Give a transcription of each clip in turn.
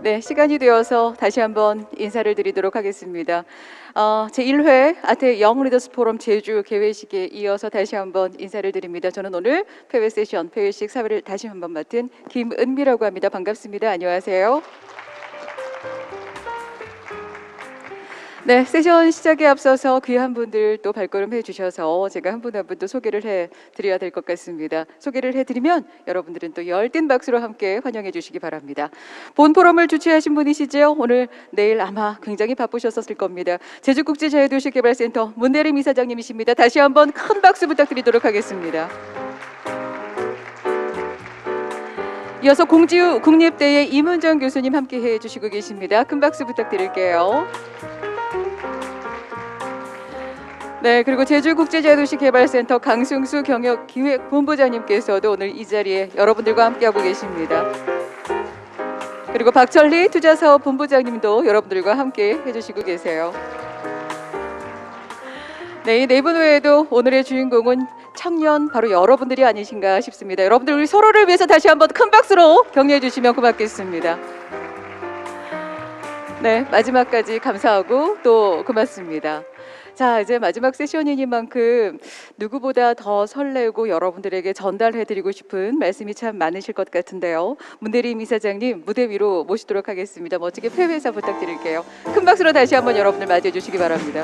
네, 시간이 되어서 다시 한번 인사를 드리도록 하겠습니다. 제1회 아태 영 리더스 포럼 제주 개회식에 이어서 다시 한번 인사를 드립니다. 저는 오늘 폐회 세션, 폐회식 사회를 다시 한번 맡은 김은미라고 합니다. 반갑습니다. 안녕하세요. 네, 세션 시작에 앞서서 귀한 분들 또 발걸음해 주셔서 제가 한 분 한 분 또 소개를 해드려야 될 것 같습니다. 소개를 해드리면 여러분들은 또 열띤 박수로 함께 환영해 주시기 바랍니다. 본 포럼을 주최하신 분이시죠. 오늘 내일 아마 굉장히 바쁘셨을 겁니다. 제주국제자유도시개발센터 문대림 이사장님이십니다. 다시 한번 큰 박수 부탁드리도록 하겠습니다. 이어서 공지우 국립대의 임은정 교수님 함께 해주시고 계십니다. 큰 박수 부탁드릴게요. 네, 그리고 제주국제자유도시개발센터 강승수 경영기획본부장님께서도 오늘 이 자리에 여러분들과 함께하고 계십니다. 그리고 박철리 투자사업본부장님도 여러분들과 함께 해주시고 계세요. 네, 이 네 분 외에도 오늘의 주인공은 청년 바로 여러분들이 아니신가 싶습니다. 여러분들 우리 서로를 위해서 다시 한번 큰 박수로 격려해 주시면 고맙겠습니다. 네, 마지막까지 감사하고 또 고맙습니다. 자, 이제 마지막 세션이니만큼 누구보다 더 설레고 여러분들에게 전달해드리고 싶은 말씀이 참 많으실 것 같은데요. 문대림 이사장님 무대 위로 모시도록 하겠습니다. 멋지게 폐회사 부탁드릴게요. 큰 박수로 다시 한번 여러분들 맞이해 주시기 바랍니다.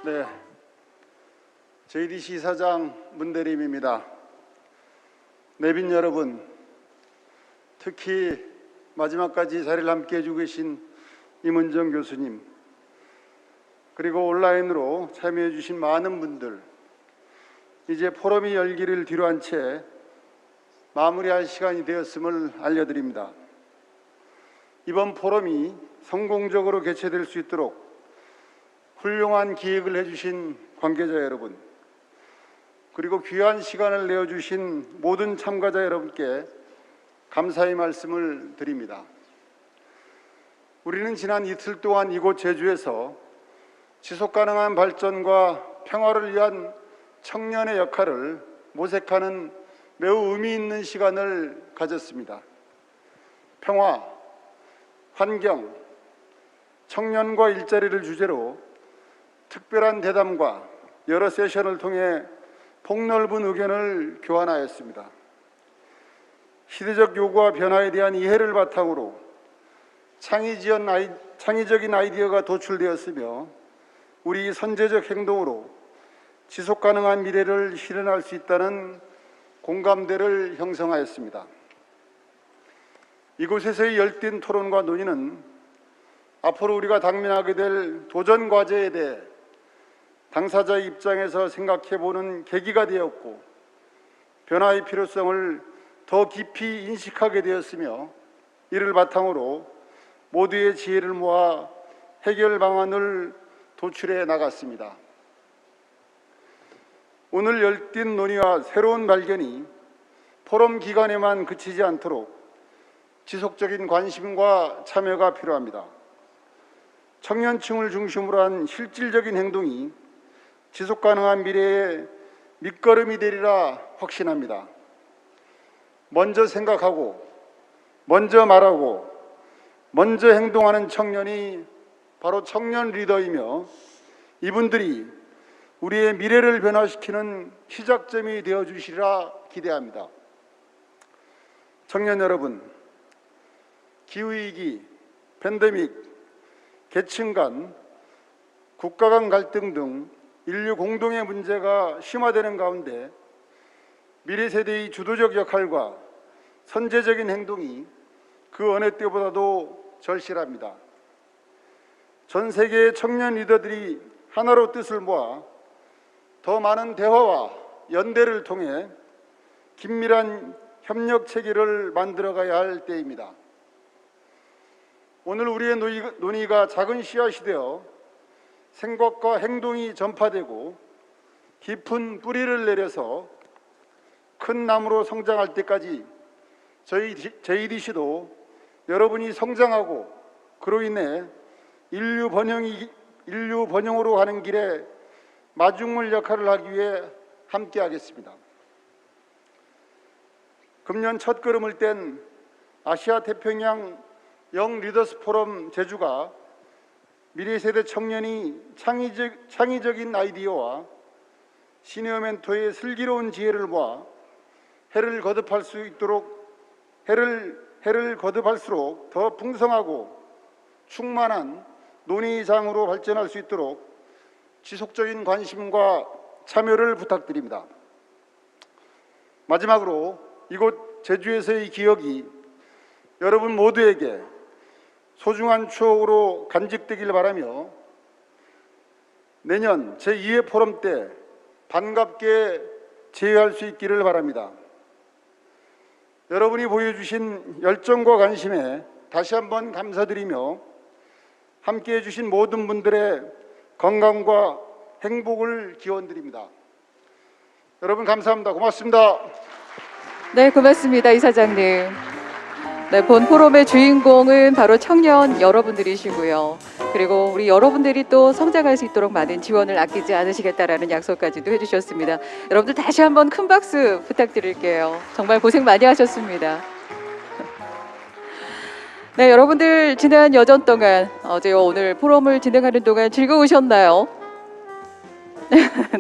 네, JDC 이사장 문대림입니다. 내빈 여러분, 특히 마지막까지 자리를 함께해 주고 계신 임은정 교수님, 그리고 온라인으로 참여해 주신 많은 분들, 이제 포럼이 열기를 뒤로한 채 마무리할 시간이 되었음을 알려드립니다. 이번 포럼이 성공적으로 개최될 수 있도록 훌륭한 기획을 해주신 관계자 여러분, 그리고 귀한 시간을 내어주신 모든 참가자 여러분께 감사의 말씀을 드립니다. 우리는 지난 이틀 동안 이곳 제주에서 지속가능한 발전과 평화를 위한 청년의 역할을 모색하는 매우 의미 있는 시간을 가졌습니다. 평화, 환경, 청년과 일자리를 주제로 특별한 대담과 여러 세션을 통해 폭넓은 의견을 교환하였습니다. 시대적 요구와 변화에 대한 이해를 바탕으로 창의적인 아이디어가 도출되었으며 우리 선제적 행동으로 지속가능한 미래를 실현할 수 있다는 공감대를 형성하였습니다. 이곳에서의 열띤 토론과 논의는 앞으로 우리가 당면하게 될 도전 과제에 대해 당사자의 입장에서 생각해보는 계기가 되었고, 변화의 필요성을 더 깊이 인식하게 되었으며, 이를 바탕으로 모두의 지혜를 모아 해결 방안을 도출해 나갔습니다. 오늘 열띤 논의와 새로운 발견이 포럼 기간에만 그치지 않도록 지속적인 관심과 참여가 필요합니다. 청년층을 중심으로 한 실질적인 행동이 지속가능한 미래의 밑거름이 되리라 확신합니다. 먼저 생각하고, 먼저 말하고, 먼저 행동하는 청년이 바로 청년 리더이며, 이분들이 우리의 미래를 변화시키는 시작점이 되어주시리라 기대합니다. 청년 여러분, 기후위기, 팬데믹, 계층 간, 국가 간 갈등 등 인류 공동의 문제가 심화되는 가운데 미래 세대의 주도적 역할과 선제적인 행동이 그 어느 때보다도 절실합니다. 전 세계의 청년 리더들이 하나로 뜻을 모아 더 많은 대화와 연대를 통해 긴밀한 협력 체계를 만들어가야 할 때입니다. 오늘 우리의 논의가 작은 씨앗이 되어 생각과 행동이 전파되고 깊은 뿌리를 내려서 큰 나무로 성장할 때까지 저희 JDC도 여러분이 성장하고 그로 인해 인류 번영으로 가는 길에 마중물 역할을 하기 위해 함께하겠습니다. 금년 첫 걸음을 뗀 아시아 태평양 영 리더스 포럼 제주가 미래 세대 청년이 창의적인 아이디어와 시니어 멘토의 슬기로운 지혜를 모아 해를 거듭할수록 더 풍성하고 충만한 논의장으로 발전할 수 있도록 지속적인 관심과 참여를 부탁드립니다. 마지막으로 이곳 제주에서의 기억이 여러분 모두에게 소중한 추억으로 간직되길 바라며 내년 제2회 포럼 때 반갑게 재회할 수 있기를 바랍니다. 여러분이 보여주신 열정과 관심에 다시 한번 감사드리며 함께해 주신 모든 분들의 건강과 행복을 기원드립니다. 여러분 감사합니다. 고맙습니다. 네, 고맙습니다. 이사장님. 네, 본 포럼의 주인공은 바로 청년 여러분들이시고요. 그리고 우리 여러분들이 또 성장할 수 있도록 많은 지원을 아끼지 않으시겠다라는 약속까지도 해주셨습니다. 여러분들 다시 한번 큰 박수 부탁드릴게요. 정말 고생 많이 하셨습니다. 네, 여러분들 지난 여전 동안 어제와 오늘 포럼을 진행하는 동안 즐거우셨나요?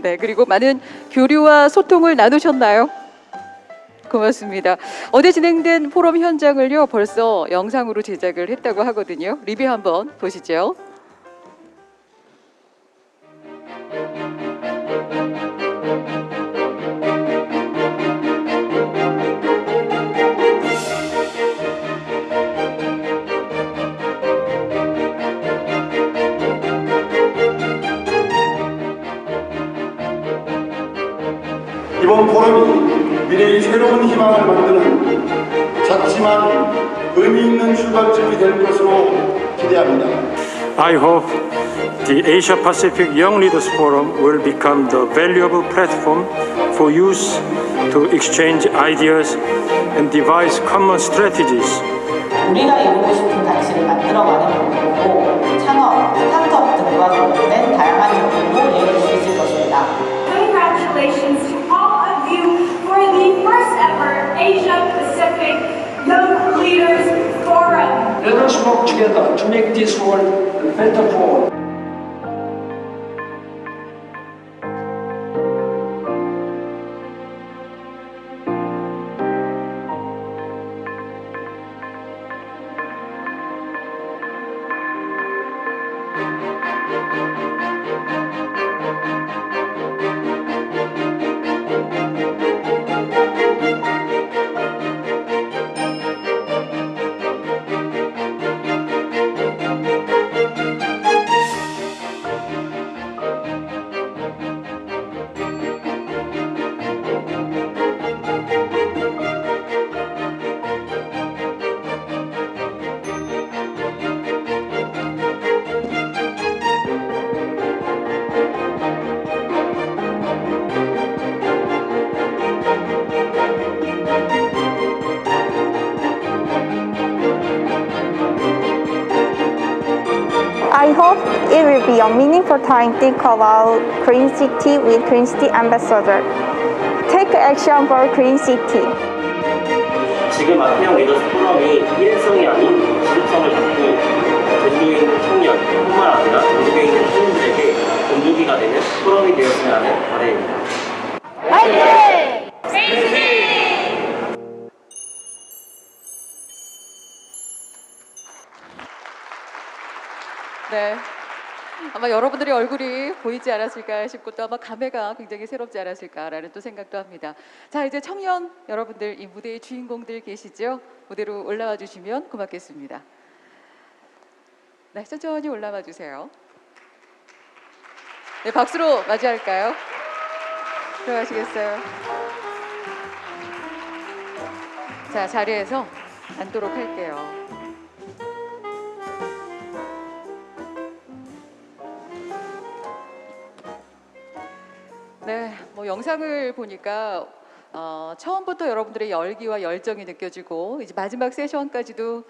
네, 그리고 많은 교류와 소통을 나누셨나요? 고맙습니다. 어제 진행된 포럼 현장을요 벌써 영상으로 제작을 했다고 하거든요. 리뷰 한번 보시죠. 이번 포럼이 미래의 새로운 희망을 만드는 작지만 의미 있는 출발점이 될 것으로 기대합니다. I hope the Asia Pacific Young Leaders Forum will become the valuable platform for youth to exchange ideas and devise common strategies. 우리가 이루고 싶은 가치를 만들어가는 방법으로 창업, 스타트업 등과 관련된 다양한 접근도 이어질 수 있을 것입니다. Congratulations to all of you for the first ever Asia Pacific Young Leaders Forum. Let us work together to make this world a better for all. I hope it will be a meaningful time to call out Green City with Green City Ambassador. Take action for Green City. 지금 아태형 리더스 포럼이 일회성이 아닌 지속성을 갖고 제주도에 있는 청년뿐만 아니라 전국에 있는 시민들에게 건조기가 되는 포럼이 되었으면 하는 바람입니다. 화이팅! 네. 아마 여러분들의 얼굴이 보이지 않았을까 싶고 또 아마 감회가 굉장히 새롭지 않았을까라는 또 생각도 합니다. 자, 이제 청년 여러분들 이 무대의 주인공들 계시죠? 무대로 올라와 주시면 고맙겠습니다. 네, 천천히 올라와 주세요. 네, 박수로 맞이할까요? 들어가시겠어요? 자, 자리에서 앉도록 할게요. 네, 뭐 영상을 보니까 처음부터 여러분들의 열기와 열정이 느껴지고 이제 마지막 세션까지도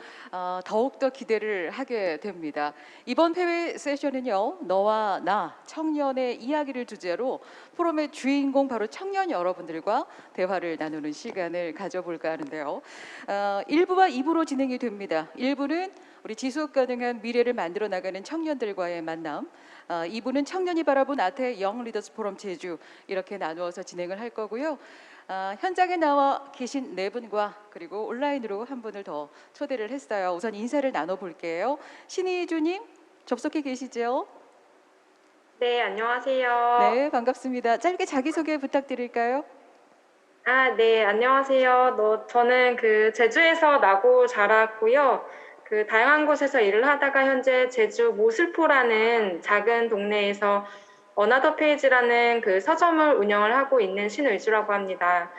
더욱더 기대를 하게 됩니다. 이번 회의 세션은요, 너와 나 청년의 이야기를 주제로 포럼의 주인공 바로 청년 여러분들과 대화를 나누는 시간을 가져볼까 하는데요. 1부와 2부로 진행이 됩니다. 1부는 우리 지속 가능한 미래를 만들어 나가는 청년들과의 만남, 2부는 청년이 바라본 아태 영 리더스 포럼 제주 이렇게 나누어서 진행을 할 거고요. 현장에 나와 계신 네 분과 그리고 온라인으로 한 분을 더 초대를 했어요. 우선 인사를 나눠볼게요. 신희주님 접속해 계시죠? 네, 안녕하세요. 네, 반갑습니다. 짧게 자기소개 부탁드릴까요? 네, 안녕하세요. 저는 제주에서 나고 자랐고요. 다양한 곳에서 일을 하다가 현재 제주 모슬포라는 작은 동네에서 어나더 페이지라는 서점을 운영을 하고 있는 신의주라고 합니다.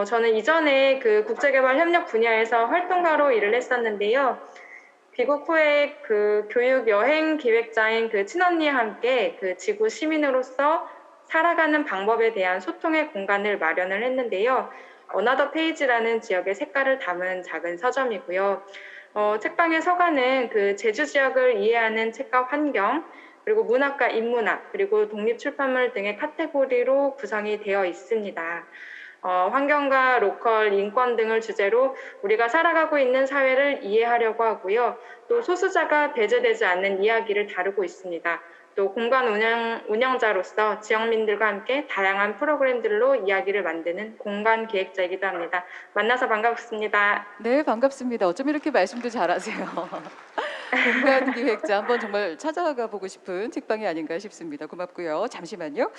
저는 이전에 국제개발 협력 분야에서 활동가로 일을 했었는데요. 귀국 후에 교육 여행 기획자인 친언니와 함께 지구 시민으로서 살아가는 방법에 대한 소통의 공간을 마련을 했는데요. 어나더 페이지라는 지역의 색깔을 담은 작은 서점이고요. 책방의 서가는 제주 지역을 이해하는 책과 환경, 그리고 문학과 인문학, 그리고 독립출판물 등의 카테고리로 구성이 되어 있습니다. 환경과 로컬, 인권 등을 주제로 우리가 살아가고 있는 사회를 이해하려고 하고요. 또 소수자가 배제되지 않는 이야기를 다루고 있습니다. 또 공간 운영자로서 지역민들과 함께 다양한 프로그램들로 이야기를 만드는 공간 기획자이기도 합니다. 만나서 반갑습니다. 네, 반갑습니다. 어쩜 이렇게 말씀도 잘하세요. 공간 기획자 한번 정말 찾아가 보고 싶은 책방이 아닌가 싶습니다. 고맙고요. 잠시만요.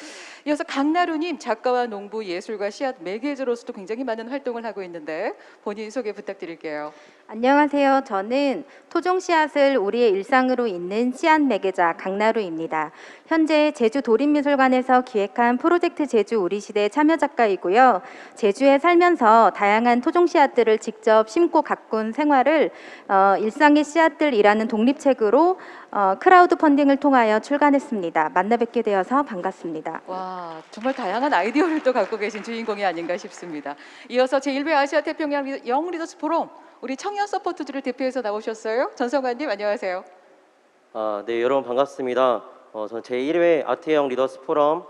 이어서 강나루님, 작가와 농부, 예술가, 씨앗 매개자로서도 굉장히 많은 활동을 하고 있는데 본인 소개 부탁드릴게요. 안녕하세요. 저는 토종 씨앗을 우리의 일상으로 잇는 씨앗 매개자 강나루입니다. 현재 제주 도립미술관에서 기획한 프로젝트 제주 우리 시대 참여 작가이고요. 제주에 살면서 다양한 토종 씨앗들을 직접 심고 가꾼 생활을 일상의 씨앗들이라는 독립책으로 크라우드 펀딩을 통하여 출간했습니다. 만나 뵙게 되어서 반갑습니다. 와, 정말 다양한 아이디어를 또 갖고 계신 주인공이 아닌가 싶습니다. 이어서 제1회 아시아 태평양 영 리더스 포럼 우리 청년 서포터즈를 대표해서 나오셨어요. 전성환님 안녕하세요. 네, 여러분 반갑습니다. 저는 제1회 아태영 리더스 포럼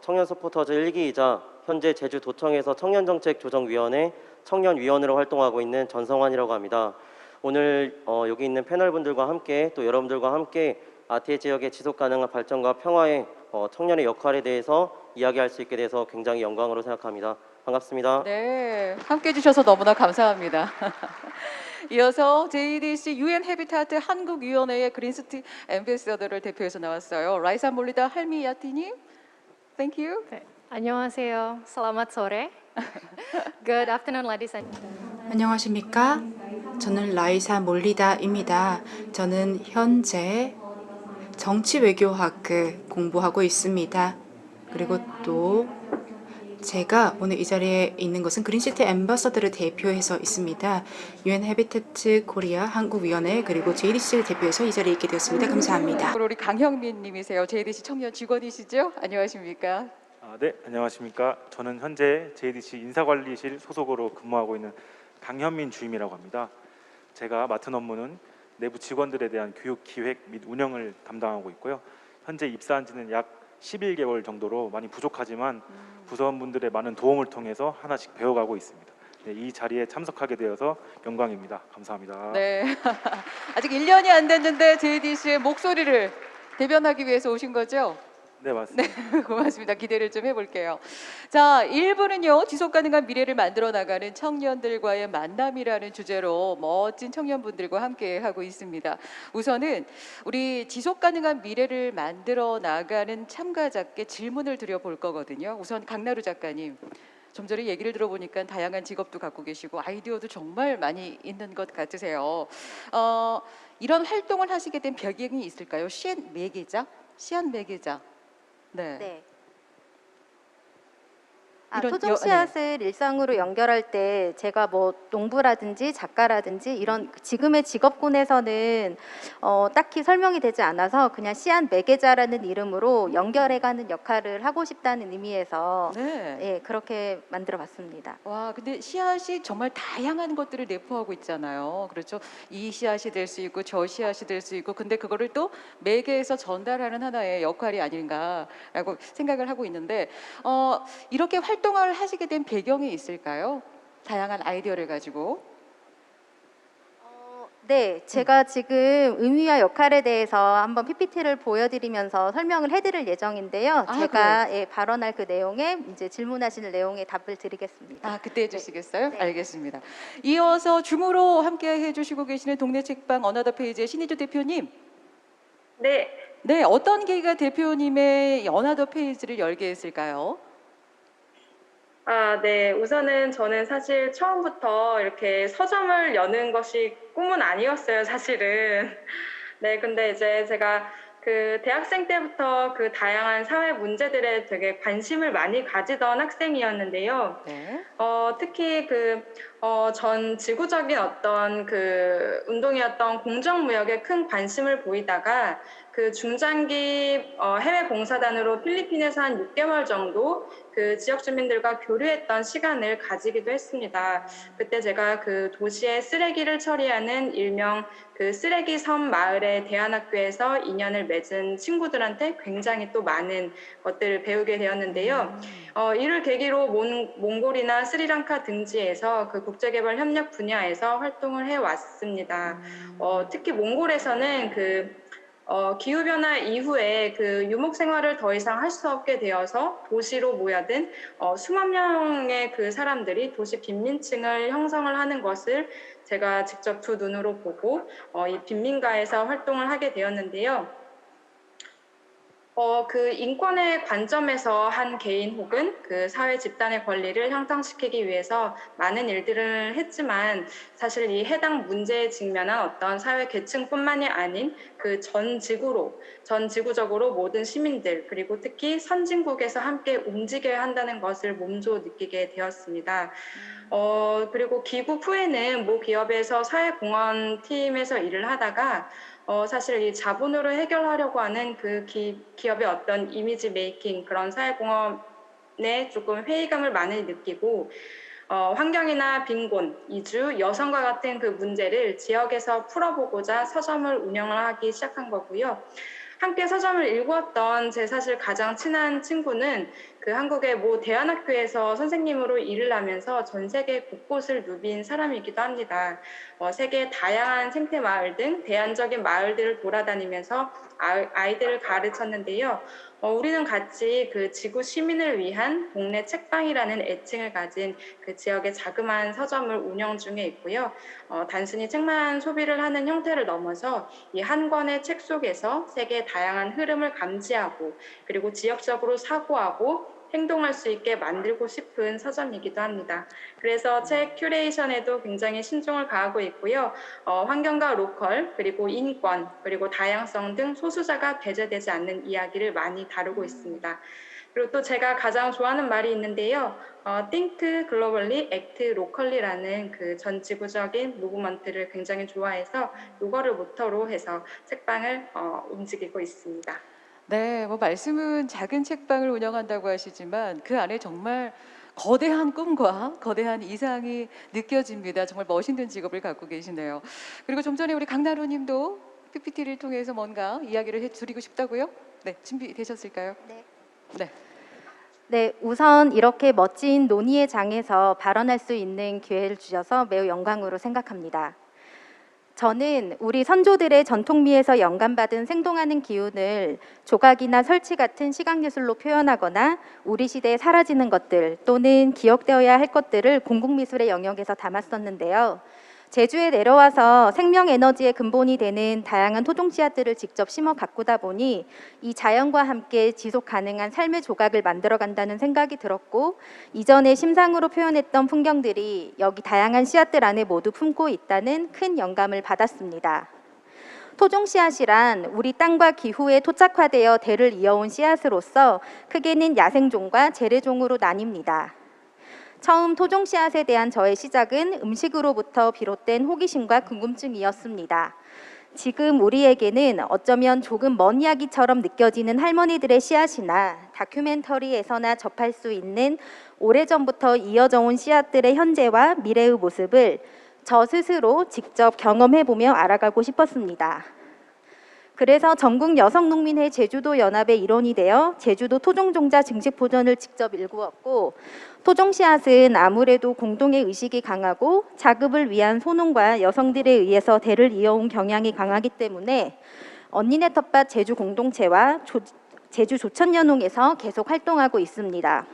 청년 서포터즈 1기이자 현재 제주도청에서 청년정책조정위원회 청년위원으로 활동하고 있는 전성환이라고 합니다. 오늘 여기 있는 패널분들과 함께 또 여러분들과 함께 아태 지역의 지속가능한 발전과 평화의 청년의 역할에 대해서 이야기할 수 있게 돼서 굉장히 영광으로 생각합니다. 반갑습니다. 네, 함께해 주셔서 너무나 감사합니다. 이어서 JDC UN 해비타트 한국위원회의 그린시티 앰베서더를 대표해서 나왔어요. 라이사 몰리다 할미야티님, thank you. 네, 안녕하세요. Selamat sore. Good afternoon, ladies and gentlemen. 안녕하십니까? 저는 라이사 몰리다입니다. 저는 현재 정치외교학 공부하고 있습니다. 그리고 또 제가 오늘 이 자리에 있는 것은 그린시티 앰버서더를 대표해서 있습니다. UN 해비태트 코리아 한국위원회 그리고 JDC를 대표해서 이 자리에 있게 되었습니다. 감사합니다. 우리 강형민 님이세요. JDC 청년 직원이시죠? 안녕하십니까? 네, 안녕하십니까. 저는 현재 JDC 인사관리실 소속으로 근무하고 있는 강현민 주임이라고 합니다. 제가 맡은 업무는 내부 직원들에 대한 교육 기획 및 운영을 담당하고 있고요. 현재 입사한 지는 약 11개월 정도로 많이 부족하지만 부서원분들의 많은 도움을 통해서 하나씩 배워가고 있습니다. 네, 이 자리에 참석하게 되어서 영광입니다. 감사합니다. 네, 아직 1년이 안 됐는데 JDC의 목소리를 대변하기 위해서 오신 거죠? 네, 맞습니다. 네, 고맙습니다. 기대를 좀 해볼게요. 자, 1부는요. 지속가능한 미래를 만들어 나가는 청년들과의 만남이라는 주제로 멋진 청년분들과 함께 하고 있습니다. 우선은 우리 지속가능한 미래를 만들어 나가는 참가자께 질문을 드려볼 거거든요. 우선 강나루 작가님. 좀 전에 얘기를 들어보니까 다양한 직업도 갖고 계시고 아이디어도 정말 많이 있는 것 같으세요. 이런 활동을 하시게 된 배경이 있을까요? 씨앗 매개자? 씨앗 매개자. 네. 이런 토종 씨앗을 일상으로 연결할 때 제가 뭐 농부라든지 작가라든지 이런 지금의 직업군에서는 딱히 설명이 되지 않아서 그냥 씨앗 매개자라는 이름으로 연결해가는 역할을 하고 싶다는 의미에서 예, 그렇게 만들어봤습니다. 와, 근데 씨앗이 정말 다양한 것들을 내포하고 있잖아요. 그렇죠? 이 씨앗이 될 수 있고 저 씨앗이 될 수 있고, 근데 그거를 또 매개해서 전달하는 하나의 역할이 아닌가라고 생각을 하고 있는데, 이렇게 활동을 하시게 된 배경이 있을까요? 다양한 아이디어를 가지고. 네, 제가 지금 의미와 역할에 대해서 한번 PPT를 보여드리면서 설명을 해드릴 예정인데요. 제가 예, 발언할 그 내용에 이제 질문하시는 내용에 답을 드리겠습니다. 그때 해주시겠어요? 알겠습니다. 이어서 줌으로 함께 해주시고 계시는 동네 책방 어나더 페이지의 신희주 대표님. 네, 어떤 계기가 대표님의 어나더 페이지를 열게 했을까요? 네. 우선은 저는 사실 처음부터 이렇게 서점을 여는 것이 꿈은 아니었어요, 사실은. 네, 근데 이제 제가 그 대학생 때부터 그 다양한 사회 문제들에 되게 관심을 많이 가지던 학생이었는데요. 특히 전 지구적인 어떤 그 운동이었던 공정무역에 큰 관심을 보이다가 그 중장기 해외 봉사단으로 필리핀에서 한 6개월 정도 그 지역 주민들과 교류했던 시간을 가지기도 했습니다. 그때 제가 그 도시의 쓰레기를 처리하는 일명 그 쓰레기 섬 마을의 대안학교에서 인연을 맺은 친구들한테 굉장히 또 많은 것들을 배우게 되었는데요. 이를 계기로 몽골이나 스리랑카 등지에서 그 국제개발 협력 분야에서 활동을 해왔습니다. 특히 몽골에서는 기후변화 이후에 그 유목 생활을 더 이상 할 수 없게 되어서 도시로 모여든 수만 명의 그 사람들이 도시 빈민층을 형성을 하는 것을 제가 직접 두 눈으로 보고 이 빈민가에서 활동을 하게 되었는데요. 그 인권의 관점에서 한 개인 혹은 그 사회 집단의 권리를 향상시키기 위해서 많은 일들을 했지만 사실 이 해당 문제에 직면한 어떤 사회 계층뿐만이 아닌 그 전 지구적으로 모든 시민들 그리고 특히 선진국에서 함께 움직여야 한다는 것을 몸소 느끼게 되었습니다. 그리고 귀국 후에는 모 기업에서 사회공헌 팀에서 일을 하다가 사실 이 자본으로 해결하려고 하는 그 기업의 어떤 이미지 메이킹 그런 사회공헌에 조금 회의감을 많이 느끼고 환경이나 빈곤, 이주, 여성과 같은 그 문제를 지역에서 풀어보고자 서점을 운영을 하기 시작한 거고요. 함께 서점을 일구었던 제 사실 가장 친한 친구는 그 한국의 모 대안학교에서 선생님으로 일을 하면서 전 세계 곳곳을 누빈 사람이기도 합니다. 세계의 다양한 생태 마을 등 대안적인 마을들을 돌아다니면서 아이들을 가르쳤는데요. 우리는 같이 그 지구 시민을 위한 동네 책방이라는 애칭을 가진 그 지역의 자그마한 서점을 운영 중에 있고요. 단순히 책만 소비를 하는 형태를 넘어서 이 한 권의 책 속에서 세계의 다양한 흐름을 감지하고 그리고 지역적으로 사고하고 행동할 수 있게 만들고 싶은 서점이기도 합니다. 그래서 책 큐레이션에도 굉장히 신중을 가하고 있고요. 환경과 로컬, 그리고 인권, 그리고 다양성 등 소수자가 배제되지 않는 이야기를 많이 다루고 있습니다. 그리고 또 제가 가장 좋아하는 말이 있는데요. Think globally, act locally라는 그 전 지구적인 무브먼트를 굉장히 좋아해서 이거를 모토로 해서 책방을 움직이고 있습니다. 네, 뭐 말씀은 작은 책방을 운영한다고 하시지만 그 안에 정말 거대한 꿈과 거대한 이상이 느껴집니다. 정말 멋있는 직업을 갖고 계시네요. 그리고 좀 전에 우리 강나루님도 PPT를 통해서 뭔가 이야기를 해드리고 싶다고요? 네, 준비되셨을까요? 네, 우선 이렇게 멋진 논의의 장에서 발언할 수 있는 기회를 주셔서 매우 영광으로 생각합니다. 저는 우리 선조들의 전통미에서 영감받은 생동하는 기운을 조각이나 설치 같은 시각예술로 표현하거나 우리 시대에 사라지는 것들 또는 기억되어야 할 것들을 공공미술의 영역에서 담았었는데요. 제주에 내려와서 생명에너지의 근본이 되는 다양한 토종 씨앗들을 직접 심어 가꾸다 보니 이 자연과 함께 지속 가능한 삶의 조각을 만들어 간다는 생각이 들었고 이전에 심상으로 표현했던 풍경들이 여기 다양한 씨앗들 안에 모두 품고 있다는 큰 영감을 받았습니다. 토종 씨앗이란 우리 땅과 기후에 토착화되어 대를 이어온 씨앗으로서 크게는 야생종과 재래종으로 나뉩니다. 처음 토종 씨앗에 대한 저의 시작은 음식으로부터 비롯된 호기심과 궁금증이었습니다. 지금 우리에게는 어쩌면 조금 먼 이야기처럼 느껴지는 할머니들의 씨앗이나 다큐멘터리에서나 접할 수 있는 오래전부터 이어져 온 씨앗들의 현재와 미래의 모습을 저 스스로 직접 경험해보며 알아가고 싶었습니다. 그래서 전국여성농민회 제주도 연합의 일원이 되어 제주도 토종종자 증식보전을 직접 일구었고, 토종 씨앗은 아무래도 공동의 의식이 강하고 자급을 위한 소농과 여성들에 의해서 대를 이어온 경향이 강하기 때문에 언니네 텃밭 제주 공동체와 제주 조천연홍에서 계속 활동하고 있습니다.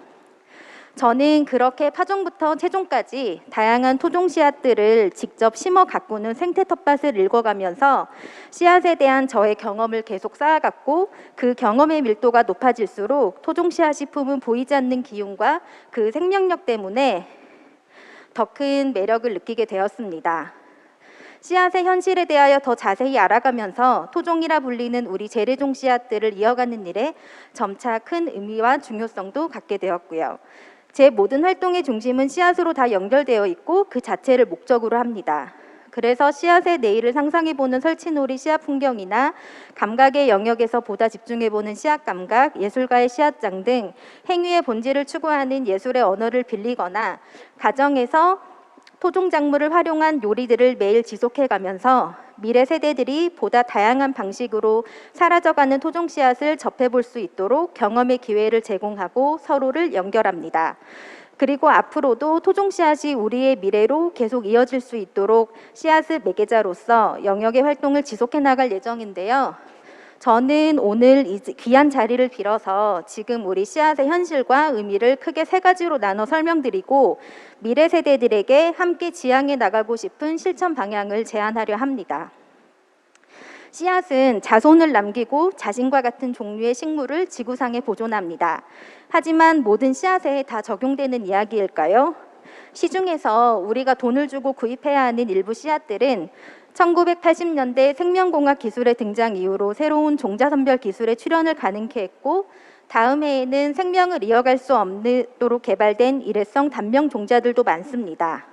저는 그렇게 파종부터 채종까지 다양한 토종 씨앗들을 직접 심어 가꾸는 생태 텃밭을 읽어가면서 씨앗에 대한 저의 경험을 계속 쌓아갔고, 그 경험의 밀도가 높아질수록 토종 씨앗이 품은 보이지 않는 기운과 그 생명력 때문에 더 큰 매력을 느끼게 되었습니다. 씨앗의 현실에 대하여 더 자세히 알아가면서 토종이라 불리는 우리 재래종 씨앗들을 이어가는 일에 점차 큰 의미와 중요성도 갖게 되었고요. 제 모든 활동의 중심은 씨앗으로 다 연결되어 있고 그 자체를 목적으로 합니다. 그래서 씨앗의 내일을 상상해보는 설치놀이 씨앗 풍경이나 감각의 영역에서 보다 집중해보는 씨앗 감각, 예술가의 씨앗장 등 행위의 본질을 추구하는 예술의 언어를 빌리거나 가정에서 토종 작물을 활용한 요리들을 매일 지속해가면서 미래 세대들이 보다 다양한 방식으로 사라져가는 토종 씨앗을 접해볼 수 있도록 경험의 기회를 제공하고 서로를 연결합니다. 그리고 앞으로도 토종 씨앗이 우리의 미래로 계속 이어질 수 있도록 씨앗의 매개자로서 영역의 활동을 지속해 나갈 예정인데요. 저는 오늘 이 귀한 자리를 빌어서 지금 우리 씨앗의 현실과 의미를 크게 세 가지로 나눠 설명드리고 미래 세대들에게 함께 지향해 나가고 싶은 실천 방향을 제안하려 합니다. 씨앗은 자손을 남기고 자신과 같은 종류의 식물을 지구상에 보존합니다. 하지만 모든 씨앗에 다 적용되는 이야기일까요? 시중에서 우리가 돈을 주고 구입해야 하는 일부 씨앗들은 1980년대 생명공학 기술의 등장 이후로 새로운 종자선별 기술에 출현을 가능케 했고, 다음 해에는 생명을 이어갈 수 없도록 개발된 일회성 단명 종자들도 많습니다.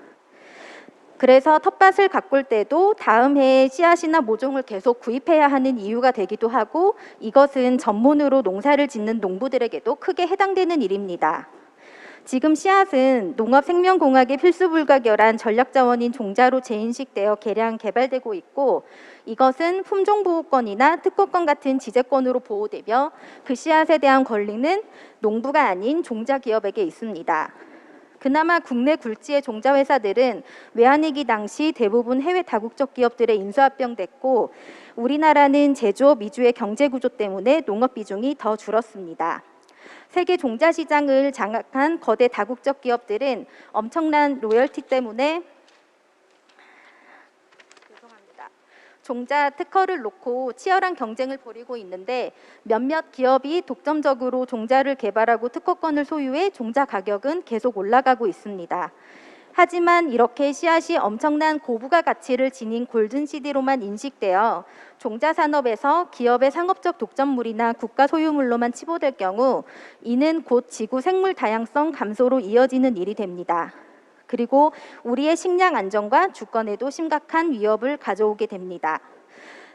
그래서 텃밭을 가꿀 때도 다음 해에 씨앗이나 모종을 계속 구입해야 하는 이유가 되기도 하고, 이것은 전문으로 농사를 짓는 농부들에게도 크게 해당되는 일입니다. 지금 씨앗은 농업생명공학의 필수 불가결한 전략자원인 종자로 재인식되어 개량 개발되고 있고, 이것은 품종보호권이나 특허권 같은 지재권으로 보호되며 그 씨앗에 대한 권리는 농부가 아닌 종자기업에게 있습니다. 그나마 국내 굴지의 종자회사들은 외환위기 당시 대부분 해외 다국적 기업들에 인수합병됐고, 우리나라는 제조업 위주의 경제구조 때문에 농업 비중이 더 줄었습니다. 세계 종자 시장을 장악한 거대 다국적 기업들은 엄청난 로열티 때문에 종자 특허를 놓고 치열한 경쟁을 벌이고 있는데, 몇몇 기업이 독점적으로 종자를 개발하고 특허권을 소유해 종자 가격은 계속 올라가고 있습니다. 하지만 이렇게 씨앗이 엄청난 고부가 가치를 지닌 골든 시디로만 인식되어 종자 산업에서 기업의 상업적 독점물이나 국가 소유물로만 치부될 경우, 이는 곧 지구 생물 다양성 감소로 이어지는 일이 됩니다. 그리고 우리의 식량 안정과 주권에도 심각한 위협을 가져오게 됩니다.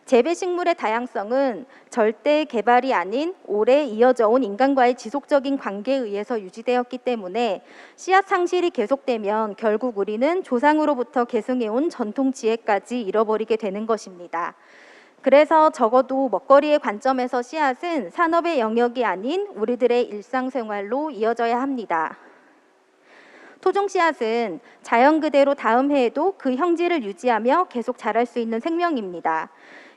재배식물의 다양성은 절대 개발이 아닌 오래 이어져 온 인간과의 지속적인 관계에 의해서 유지되었기 때문에 씨앗 상실이 계속되면 결국 우리는 조상으로부터 계승해온 전통 지혜까지 잃어버리게 되는 것입니다. 그래서 적어도 먹거리의 관점에서 씨앗은 산업의 영역이 아닌 우리들의 일상생활로 이어져야 합니다. 토종 씨앗은 자연 그대로 다음 해에도 그 형질을 유지하며 계속 자랄 수 있는 생명입니다.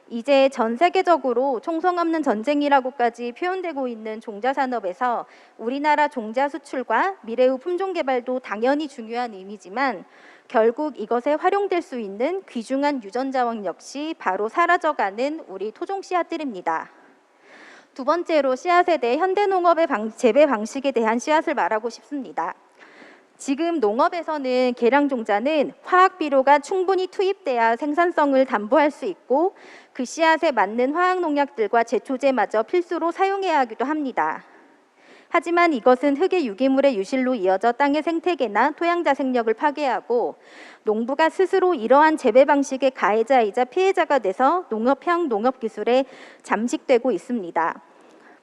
이제 전 세계적으로 총성 없는 전쟁이라고까지 표현되고 있는 종자 산업에서 우리나라 종자 수출과 미래의 품종 개발도 당연히 중요한 의미지만, 결국 이것에 활용될 수 있는 귀중한 유전자원 역시 바로 사라져가는 우리 토종 씨앗들입니다. 두 번째로 씨앗에 대해 현대농업의 재배 방식에 대한 씨앗을 말하고 싶습니다. 지금 농업에서는 계량 종자는 화학 비료가 충분히 투입돼야 생산성을 담보할 수 있고, 그 씨앗에 맞는 화학 농약들과 제초제마저 필수로 사용해야 하기도 합니다. 하지만 이것은 흙의 유기물의 유실로 이어져 땅의 생태계나 토양 자생력을 파괴하고 농부가 스스로 이러한 재배 방식의 가해자이자 피해자가 돼서 농업형 농업기술에 잠식되고 있습니다.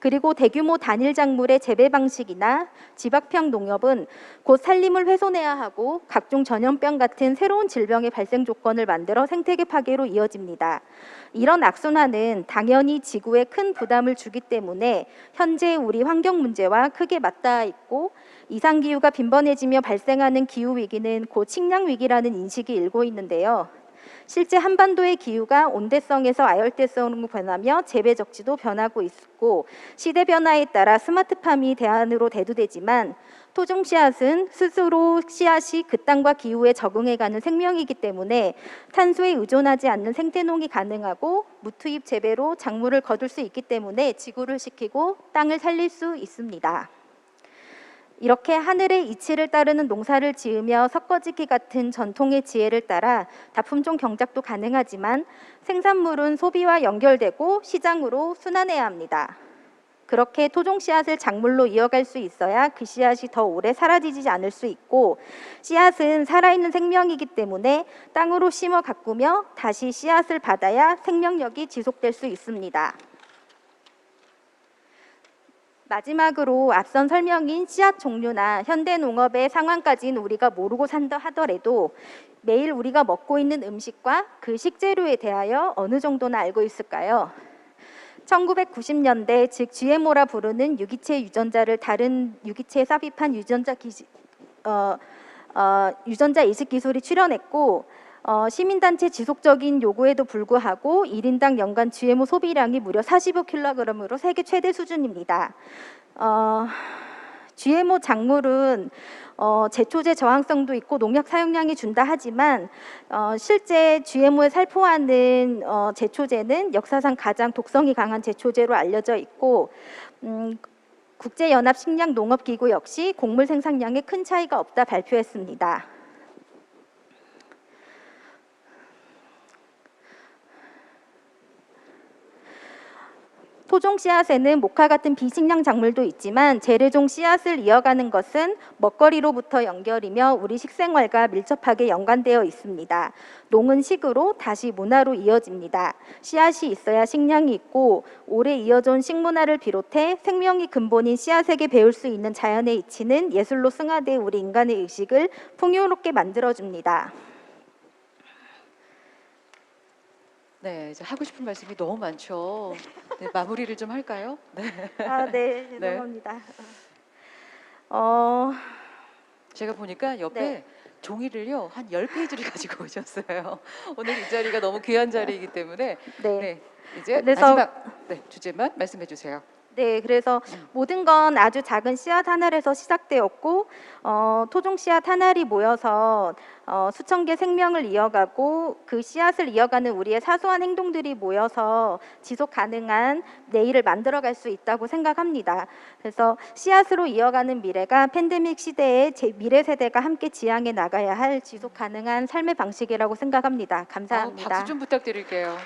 그리고 대규모 단일 작물의 재배 방식이나 집약형 농업은 곧 산림을 훼손해야 하고 각종 전염병 같은 새로운 질병의 발생 조건을 만들어 생태계 파괴로 이어집니다. 이런 악순환은 당연히 지구에 큰 부담을 주기 때문에 현재 우리 환경 문제와 크게 맞닿아 있고 이상기후가 빈번해지며 발생하는 기후위기는 곧 식량위기라는 인식이 일고 있는데요. 실제 한반도의 기후가 온대성에서 아열대성으로 변하며 재배 적지도 변하고 있고 시대 변화에 따라 스마트팜이 대안으로 대두되지만 토종 씨앗은 스스로 씨앗이 그 땅과 기후에 적응해가는 생명이기 때문에 탄소에 의존하지 않는 생태농이 가능하고 무투입 재배로 작물을 거둘 수 있기 때문에 지구를 지키고 땅을 살릴 수 있습니다. 이렇게 하늘의 이치를 따르는 농사를 지으며 섞어지기 같은 전통의 지혜를 따라 다품종 경작도 가능하지만 생산물은 소비와 연결되고 시장으로 순환해야 합니다. 그렇게 토종 씨앗을 작물로 이어갈 수 있어야 그 씨앗이 더 오래 사라지지 않을 수 있고 씨앗은 살아있는 생명이기 때문에 땅으로 심어 가꾸며 다시 씨앗을 받아야 생명력이 지속될 수 있습니다. 마지막으로 앞선 설명인 씨앗 종류나 현대 농업의 상황까지는 우리가 모르고 산다 하더라도 매일 우리가 먹고 있는 음식과 그 식재료에 대하여 어느 정도나 알고 있을까요? 1990년대 즉 GMO라 부르는 유기체 유전자를 다른 유기체에 삽입한 유전자 이식 기술이 출현했고 시민단체 지속적인 요구에도 불구하고 1인당 연간 GMO 소비량이 무려 45kg으로 세계 최대 수준입니다. GMO 작물은 제초제 저항성도 있고 농약 사용량이 준다 하지만 실제 GMO에 살포하는 제초제는 역사상 가장 독성이 강한 제초제로 알려져 있고 국제연합식량농업기구 역시 곡물 생산량에 큰 차이가 없다 발표했습니다. 토종 씨앗에는 모카 같은 비식량 작물도 있지만 재래종 씨앗을 이어가는 것은 먹거리로부터 연결이며 우리 식생활과 밀접하게 연관되어 있습니다. 농은 식으로 다시 문화로 이어집니다. 씨앗이 있어야 식량이 있고 오래 이어져온 식문화를 비롯해 생명이 근본인 씨앗에게 배울 수 있는 자연의 이치는 예술로 승화돼 우리 인간의 의식을 풍요롭게 만들어줍니다. 네, 이제 하고 싶은 말씀이 너무 많죠. 네, 마무리를 좀 할까요? 네. 네, 죄송합니다. 제가 보니까 옆에 네. 종이를요 한 10페이지를 가지고 오셨어요. 오늘 이 자리가 너무 귀한 자리이기 때문에 네, 이제 그래서- 마지막 주제만 말씀해 주세요. 네, 그래서 모든 건 아주 작은 씨앗 하나에서 시작되었고 토종 씨앗 하나리 모여서 수천 개 생명을 이어가고 그 씨앗을 이어가는 우리의 사소한 행동들이 모여서 지속 가능한 내일을 만들어갈 수 있다고 생각합니다. 그래서 씨앗으로 이어가는 미래가 팬데믹 시대에 미래 세대가 함께 지향해 나가야 할 지속 가능한 삶의 방식이라고 생각합니다. 감사합니다. 박수 좀 부탁드릴게요.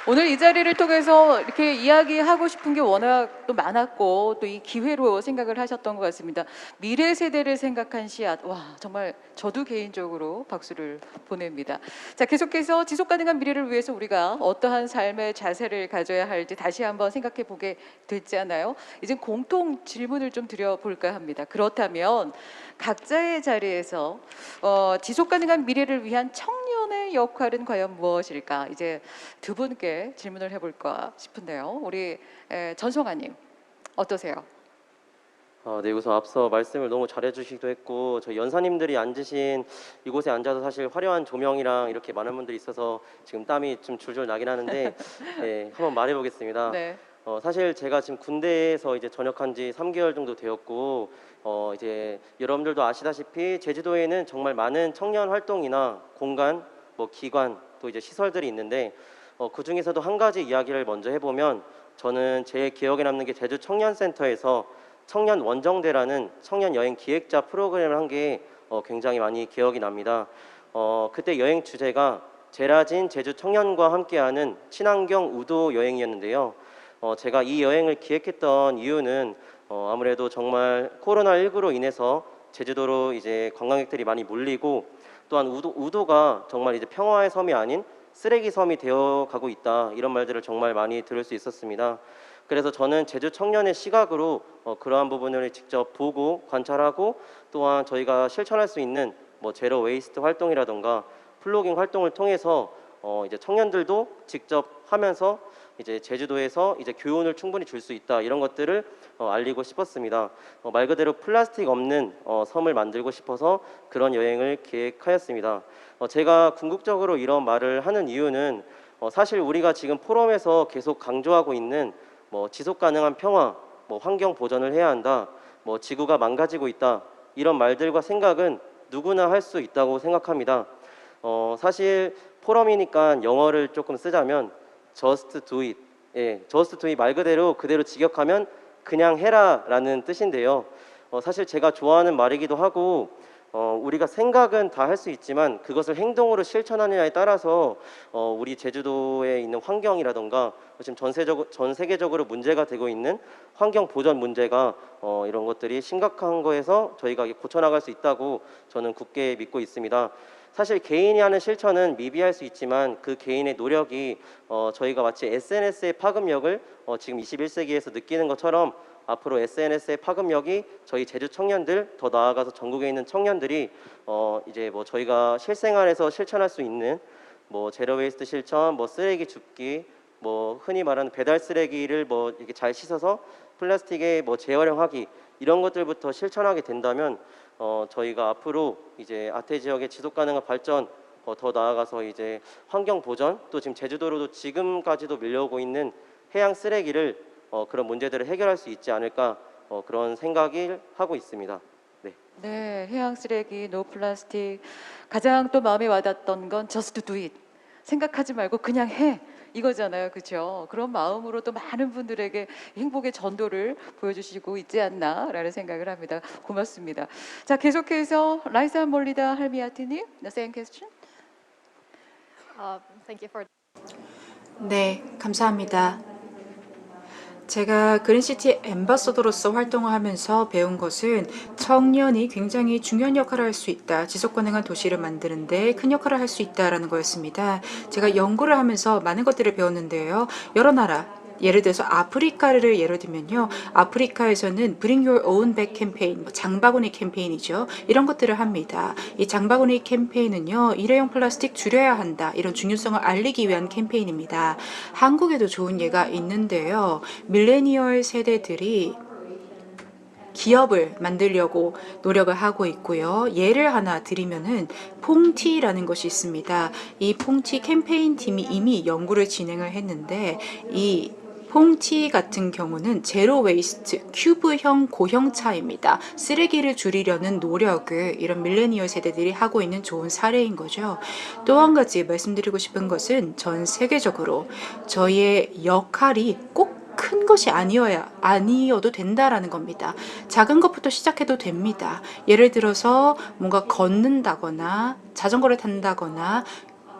오늘 이 자리를 통해서 이렇게 이야기하고 싶은 게 워낙 또 많았고 또 이 기회로 생각을 하셨던 것 같습니다. 미래 세대를 생각한 씨앗, 와 정말 저도 개인적으로 박수를 보냅니다. 자, 계속해서 지속 가능한 미래를 위해서 우리가 어떠한 삶의 자세를 가져야 할지 다시 한번 생각해 보게 됐지 않아요? 이제 공통 질문을 좀 드려볼까 합니다. 그렇다면 각자의 자리에서 지속 가능한 미래를 위한 청년의 역할은 과연 무엇일까? 이제 두 분께 질문을 해볼까 싶은데요. 우리 전송아님 어떠세요? 네, 우선 앞서 말씀을 너무 잘해주시기도 했고 저희 연사님들이 앉으신 이곳에 앉아서 사실 화려한 조명이랑 이렇게 많은 분들이 있어서 지금 땀이 좀 줄줄 나긴 하는데 네, 한번 말해보겠습니다. 네. 사실 제가 지금 군대에서 이제 전역한 지 3개월 정도 되었고 이제 여러분들도 아시다시피 제주도에는 정말 많은 청년 활동이나 공간, 기관 또 이제 시설들이 있는데 그 중에서도 한 가지 이야기를 먼저 해보면 저는 제 기억에 남는 게 제주 청년센터에서 청년 원정대라는 청년 여행 기획자 프로그램을 한 게 굉장히 많이 기억이 납니다. 그때 여행 주제가 제라진 제주 청년과 함께하는 친환경 우도 여행이었는데요. 제가 이 여행을 기획했던 이유는 아무래도 정말 코로나19로 인해서 제주도로 이제 관광객들이 많이 몰리고 또한 우도가 정말 이제 평화의 섬이 아닌 쓰레기 섬이 되어 가고 있다, 이런 말들을 정말 많이 들을 수 있었습니다. 그래서 저는 제주 청년의 시각으로 그러한 부분을 직접 보고 관찰하고 또한 저희가 실천할 수 있는 뭐 제로 웨이스트 활동이라던가 플로깅 활동을 통해서 이제 청년들도 직접 하면서 이제 제주도에서 이제 교훈을 충분히 줄 수 있다, 이런 것들을 알리고 싶었습니다. 말 그대로 플라스틱 없는 섬을 만들고 싶어서 그런 여행을 기획하였습니다. 제가 궁극적으로 이런 말을 하는 이유는 사실 우리가 지금 포럼에서 계속 강조하고 있는 뭐 지속 가능한 평화, 뭐 환경 보전을 해야 한다, 뭐 지구가 망가지고 있다, 이런 말들과 생각은 누구나 할 수 있다고 생각합니다. 사실 포럼이니까 영어를 조금 쓰자면 just do it, just do it 말 그대로 직역하면 그냥 해라라는 뜻인데요. 사실 제가 좋아하는 말이기도 하고 우리가 생각은 다 할 수 있지만 그것을 행동으로 실천하느냐에 따라서 우리 제주도에 있는 환경이라던가 지금 전 세계적으로 문제가 되고 있는 환경 보전 문제가 이런 것들이 심각한 거에서 저희가 고쳐나갈 수 있다고 저는 굳게 믿고 있습니다. 사실 개인이 하는 실천은 미비할 수 있지만 그 개인의 노력이 저희가 마치 SNS의 파급력을 지금 21세기에서 느끼는 것처럼 앞으로 SNS의 파급력이 저희 제주 청년들, 더 나아가서 전국에 있는 청년들이 이제 뭐 저희가 실생활에서 실천할 수 있는 뭐 제로 웨이스트 실천, 뭐 쓰레기 줍기, 뭐 흔히 말하는 배달 쓰레기를 뭐 이렇게 잘 씻어서 플라스틱에 뭐 재활용하기, 이런 것들부터 실천하게 된다면 저희가 앞으로 이제 아태 지역의 지속 가능한 발전, 더 나아가서 이제 환경 보전, 또 지금 제주도로도 지금까지도 밀려오고 있는 해양 쓰레기를 그런 문제들을 해결할 수 있지 않을까, 그런 생각을 하고 있습니다. 네. 네, 해양 쓰레기, 노 플라스틱. 가장 또 마음에 와닿던 건 just do it. 생각하지 말고 그냥 해. 이거잖아요. 그렇죠? 그런 마음으로 또 많은 분들에게 행복의 전도를 보여주시고 있지 않나라는 생각을 합니다. 고맙습니다. 자, 계속해서 라이사 몰리다 할미아트님, the same question. Thank you for. 네, 감사합니다. 제가 그린시티 앰바서더로서 활동을 하면서 배운 것은 청년이 굉장히 중요한 역할을 할 수 있다, 지속가능한 도시를 만드는 데 큰 역할을 할 수 있다라는 거였습니다. 제가 연구를 하면서 많은 것들을 배웠는데요. 여러 나라, 예를 들어서 아프리카를 예를 들면요, 아프리카에서는 Bring Your Own Bag 캠페인, 장바구니 캠페인이죠. 이런 것들을 합니다. 이 장바구니 캠페인은요, 일회용 플라스틱 줄여야 한다, 이런 중요성을 알리기 위한 캠페인입니다. 한국에도 좋은 예가 있는데요. 밀레니얼 세대들이 기업을 만들려고 노력을 하고 있고요. 예를 하나 드리면은 퐁티라는 것이 있습니다. 이 퐁티 캠페인 팀이 이미 연구를 진행을 했는데, 이 퐁티 같은 경우는 제로 웨이스트 큐브형 고형차입니다. 쓰레기를 줄이려는 노력을 이런 밀레니얼 세대들이 하고 있는 좋은 사례인 거죠. 또 한 가지 말씀드리고 싶은 것은 전 세계적으로 저희의 역할이 꼭 큰 것이 아니어도 된다라는 겁니다. 작은 것부터 시작해도 됩니다. 예를 들어서 뭔가 걷는다거나 자전거를 탄다거나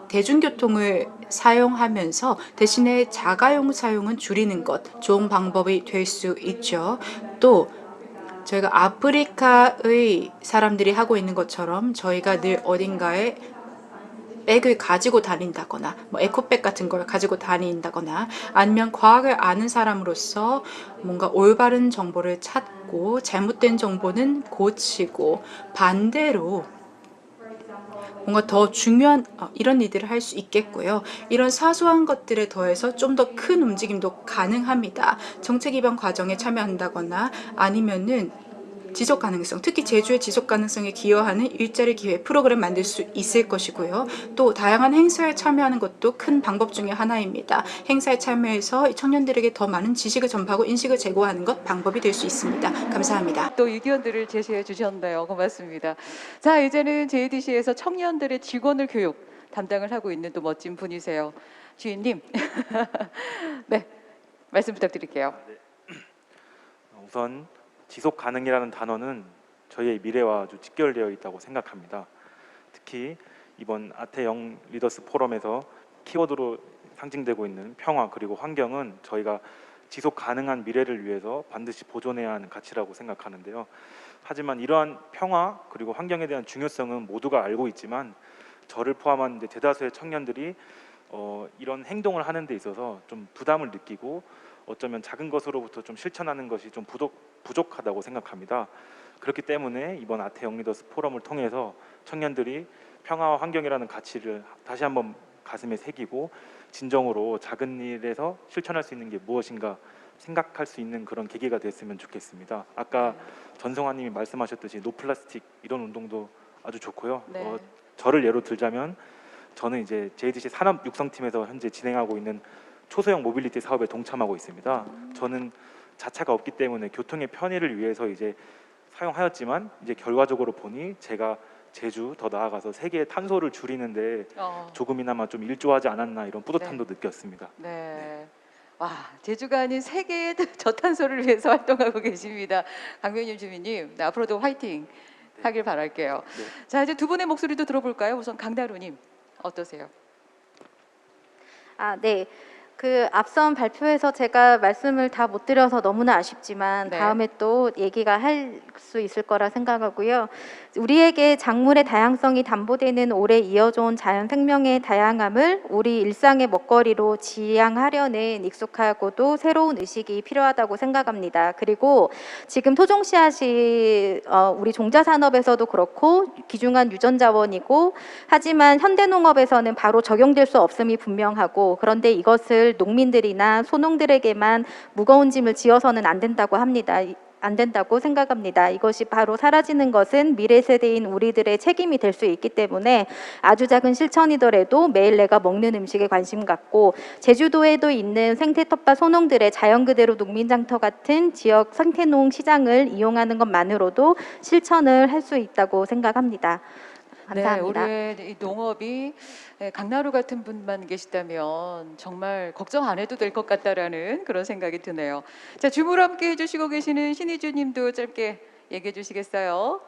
대중교통을 사용하면서 대신에 자가용 사용은 줄이는 것, 좋은 방법이 될 수 있죠. 또 저희가 아프리카의 사람들이 하고 있는 것처럼 저희가 늘 어딘가에 백을 가지고 다닌다거나, 뭐 에코백 같은 걸 가지고 다닌다거나, 아니면 과학을 아는 사람으로서 뭔가 올바른 정보를 찾고 잘못된 정보는 고치고, 반대로 뭔가 더 중요한 이런 일들을 할 수 있겠고요. 이런 사소한 것들에 더해서 좀 더 큰 움직임도 가능합니다. 정책 입안 과정에 참여한다거나 아니면은 지속 가능성, 특히 제주의 지속 가능성에 기여하는 일자리 기회 프로그램 만들 수 있을 것이고요. 또 다양한 행사에 참여하는 것도 큰 방법 중에 하나입니다. 행사에 참여해서 청년들에게 더 많은 지식을 전파하고 인식을 제고하는 것 방법이 될 수 있습니다. 감사합니다. 또 의견들을 제시해 주셨네요. 고맙습니다. 자, 이제는 JDC에서 청년들의 직원을 교육 담당을 하고 있는 또 멋진 분이세요. 주인님. 네, 말씀 부탁드릴게요. 우선 지속 가능이라는 단어는 저희의 미래와 아주 직결되어 있다고 생각합니다. 특히 이번 아태 영 리더스 포럼에서 키워드로 상징되고 있는 평화 그리고 환경은 저희가 지속 가능한 미래를 위해서 반드시 보존해야 하는 가치라고 생각하는데요. 하지만 이러한 평화 그리고 환경에 대한 중요성은 모두가 알고 있지만 저를 포함한 이제 대다수의 청년들이 이런 행동을 하는 데 있어서 좀 부담을 느끼고 어쩌면 작은 것으로부터 좀 실천하는 것이 좀 부족하다고 생각합니다. 그렇기 때문에 이번 아태 영리더스 포럼을 통해서 청년들이 평화와 환경이라는 가치를 다시 한번 가슴에 새기고 진정으로 작은 일에서 실천할 수 있는 게 무엇인가 생각할 수 있는 그런 계기가 됐으면 좋겠습니다. 아까 전성환님이 말씀하셨듯이 노플라스틱 이런 운동도 아주 좋고요. 네. 저를 예로 들자면 저는 이제 JDC 산업 육성팀에서 현재 진행하고 있는 초소형 모빌리티 사업에 동참하고 있습니다. 저는 자차가 없기 때문에 교통의 편의를 위해서 이제 사용하였지만 이제 결과적으로 보니 제가 제주 더 나아가서 세계의 탄소를 줄이는데 조금이나마 좀 일조하지 않았나 이런 뿌듯함도 느꼈습니다. 네. 와, 제주가 아닌 세계의 저탄소를 위해서 활동하고 계십니다. 강변님 주민님, 네, 앞으로도 화이팅 하길 바랄게요. 자, 이제 두 분의 목소리도 들어볼까요? 우선 강다루님 어떠세요? 네. 그 앞선 발표에서 제가 말씀을 다 못 드려서 너무나 아쉽지만 네. 다음에 또 얘기가 할 수 있을 거라 생각하고요. 우리에게 작물의 다양성이 담보되는 오래 이어져 온 자연 생명의 다양함을 우리 일상의 먹거리로 지향하려는 익숙하고도 새로운 의식이 필요하다고 생각합니다. 그리고 지금 토종 씨앗이 우리 종자 산업에서도 그렇고 귀중한 유전 자원이고 하지만 현대 농업에서는 바로 적용될 수 없음이 분명하고 그런데 이것을 농민들이나 소농들에게만 무거운 짐을 지어서는 안 된다고 합니다. 안 된다고 생각합니다. 이것이 바로 사라지는 것은 미래 세대인 우리들의 책임이 될 수 있기 때문에 아주 작은 실천이더라도 매일 내가 먹는 음식에 관심 갖고 제주도에도 있는 생태 텃밭 소농들의 자연 그대로 농민장터 같은 지역 생태농 시장을 이용하는 것만으로도 실천을 할 수 있다고 생각합니다. 감사합니다. 네, 우리의 이 농업이 강나루 같은 분만 계시다면 정말 걱정 안 해도 될 것 같다라는 그런 생각이 드네요. 자, 줌으로 함께 해주시고 계시는 신희주님도 짧게 얘기해 주시겠어요?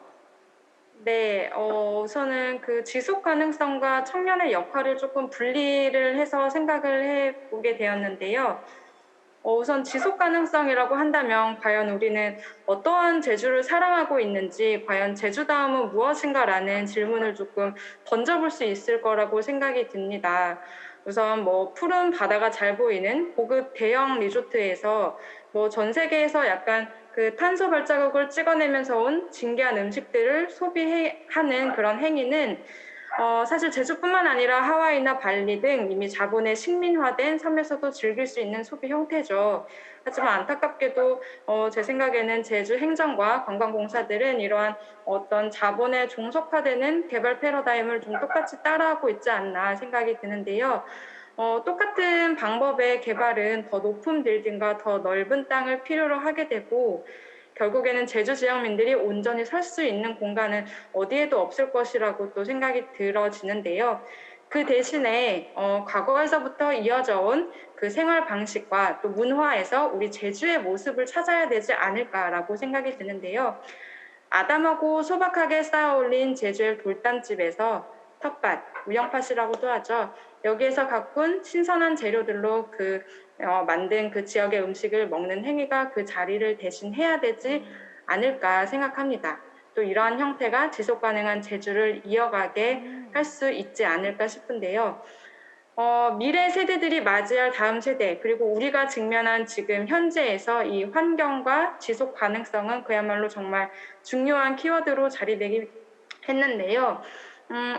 네, 우선은 그 지속 가능성과 청년의 역할을 조금 분리를 해서 생각을 해보게 되었는데요. 우선 지속 가능성이라고 한다면 과연 우리는 어떠한 제주를 사랑하고 있는지 과연 제주다움은 무엇인가라는 질문을 조금 던져볼 수 있을 거라고 생각이 듭니다. 우선 뭐 푸른 바다가 잘 보이는 고급 대형 리조트에서 뭐 전 세계에서 약간 그 탄소 발자국을 찍어내면서 온 진귀한 음식들을 소비하는 그런 행위는 사실 제주뿐만 아니라 하와이나 발리 등 이미 자본의 식민화된 섬에서도 즐길 수 있는 소비 형태죠. 하지만 안타깝게도 제 생각에는 제주 행정과 관광공사들은 이러한 어떤 자본에 종속화되는 개발 패러다임을 좀 똑같이 따라하고 있지 않나 생각이 드는데요. 똑같은 방법의 개발은 더 높은 빌딩과 더 넓은 땅을 필요로 하게 되고 결국에는 제주 지역민들이 온전히 설 수 있는 공간은 어디에도 없을 것이라고 또 생각이 들어지는데요. 그 대신에 과거에서부터 이어져 온 그 생활 방식과 또 문화에서 우리 제주의 모습을 찾아야 되지 않을까라고 생각이 드는데요. 아담하고 소박하게 쌓아올린 제주의 돌담집에서 텃밭, 우영팥이라고도 하죠. 여기에서 가꾼 신선한 재료들로 만든 그 지역의 음식을 먹는 행위가 그 자리를 대신해야 되지 않을까 생각합니다. 또 이러한 형태가 지속 가능한 제주를 이어가게 할 수 있지 않을까 싶은데요. 미래 세대들이 맞이할 다음 세대 그리고 우리가 직면한 지금 현재에서 이 환경과 지속 가능성은 그야말로 정말 중요한 키워드로 자리매김했는데요.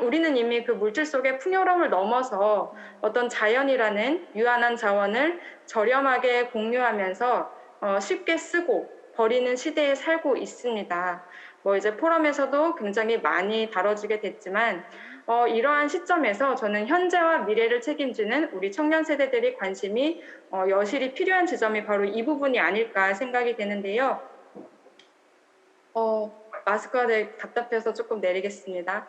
우리는 이미 그 물질 속의 풍요로움을 넘어서 어떤 자연이라는 유한한 자원을 저렴하게 공유하면서 쉽게 쓰고 버리는 시대에 살고 있습니다. 뭐 이제 포럼에서도 굉장히 많이 다뤄지게 됐지만 이러한 시점에서 저는 현재와 미래를 책임지는 우리 청년 세대들의 관심이 여실히 필요한 지점이 바로 이 부분이 아닐까 생각이 되는데요. 마스크가 되게 답답해서 조금 내리겠습니다.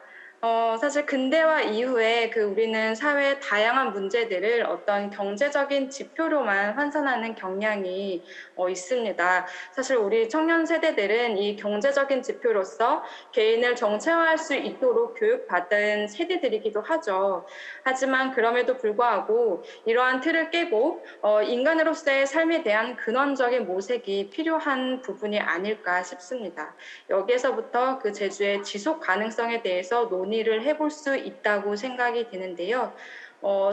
사실 근대화 이후에 우리는 사회의 다양한 문제들을 어떤 경제적인 지표로만 환산하는 경향이 있습니다. 사실 우리 청년 세대들은 이 경제적인 지표로서 개인을 정체화할 수 있도록 교육받은 세대들이기도 하죠. 하지만 그럼에도 불구하고 이러한 틀을 깨고 인간으로서의 삶에 대한 근원적인 모색이 필요한 부분이 아닐까 싶습니다. 여기에서부터 그 제주의 지속 가능성에 대해서 논의를 해볼 수 있다고 생각이 되는데요.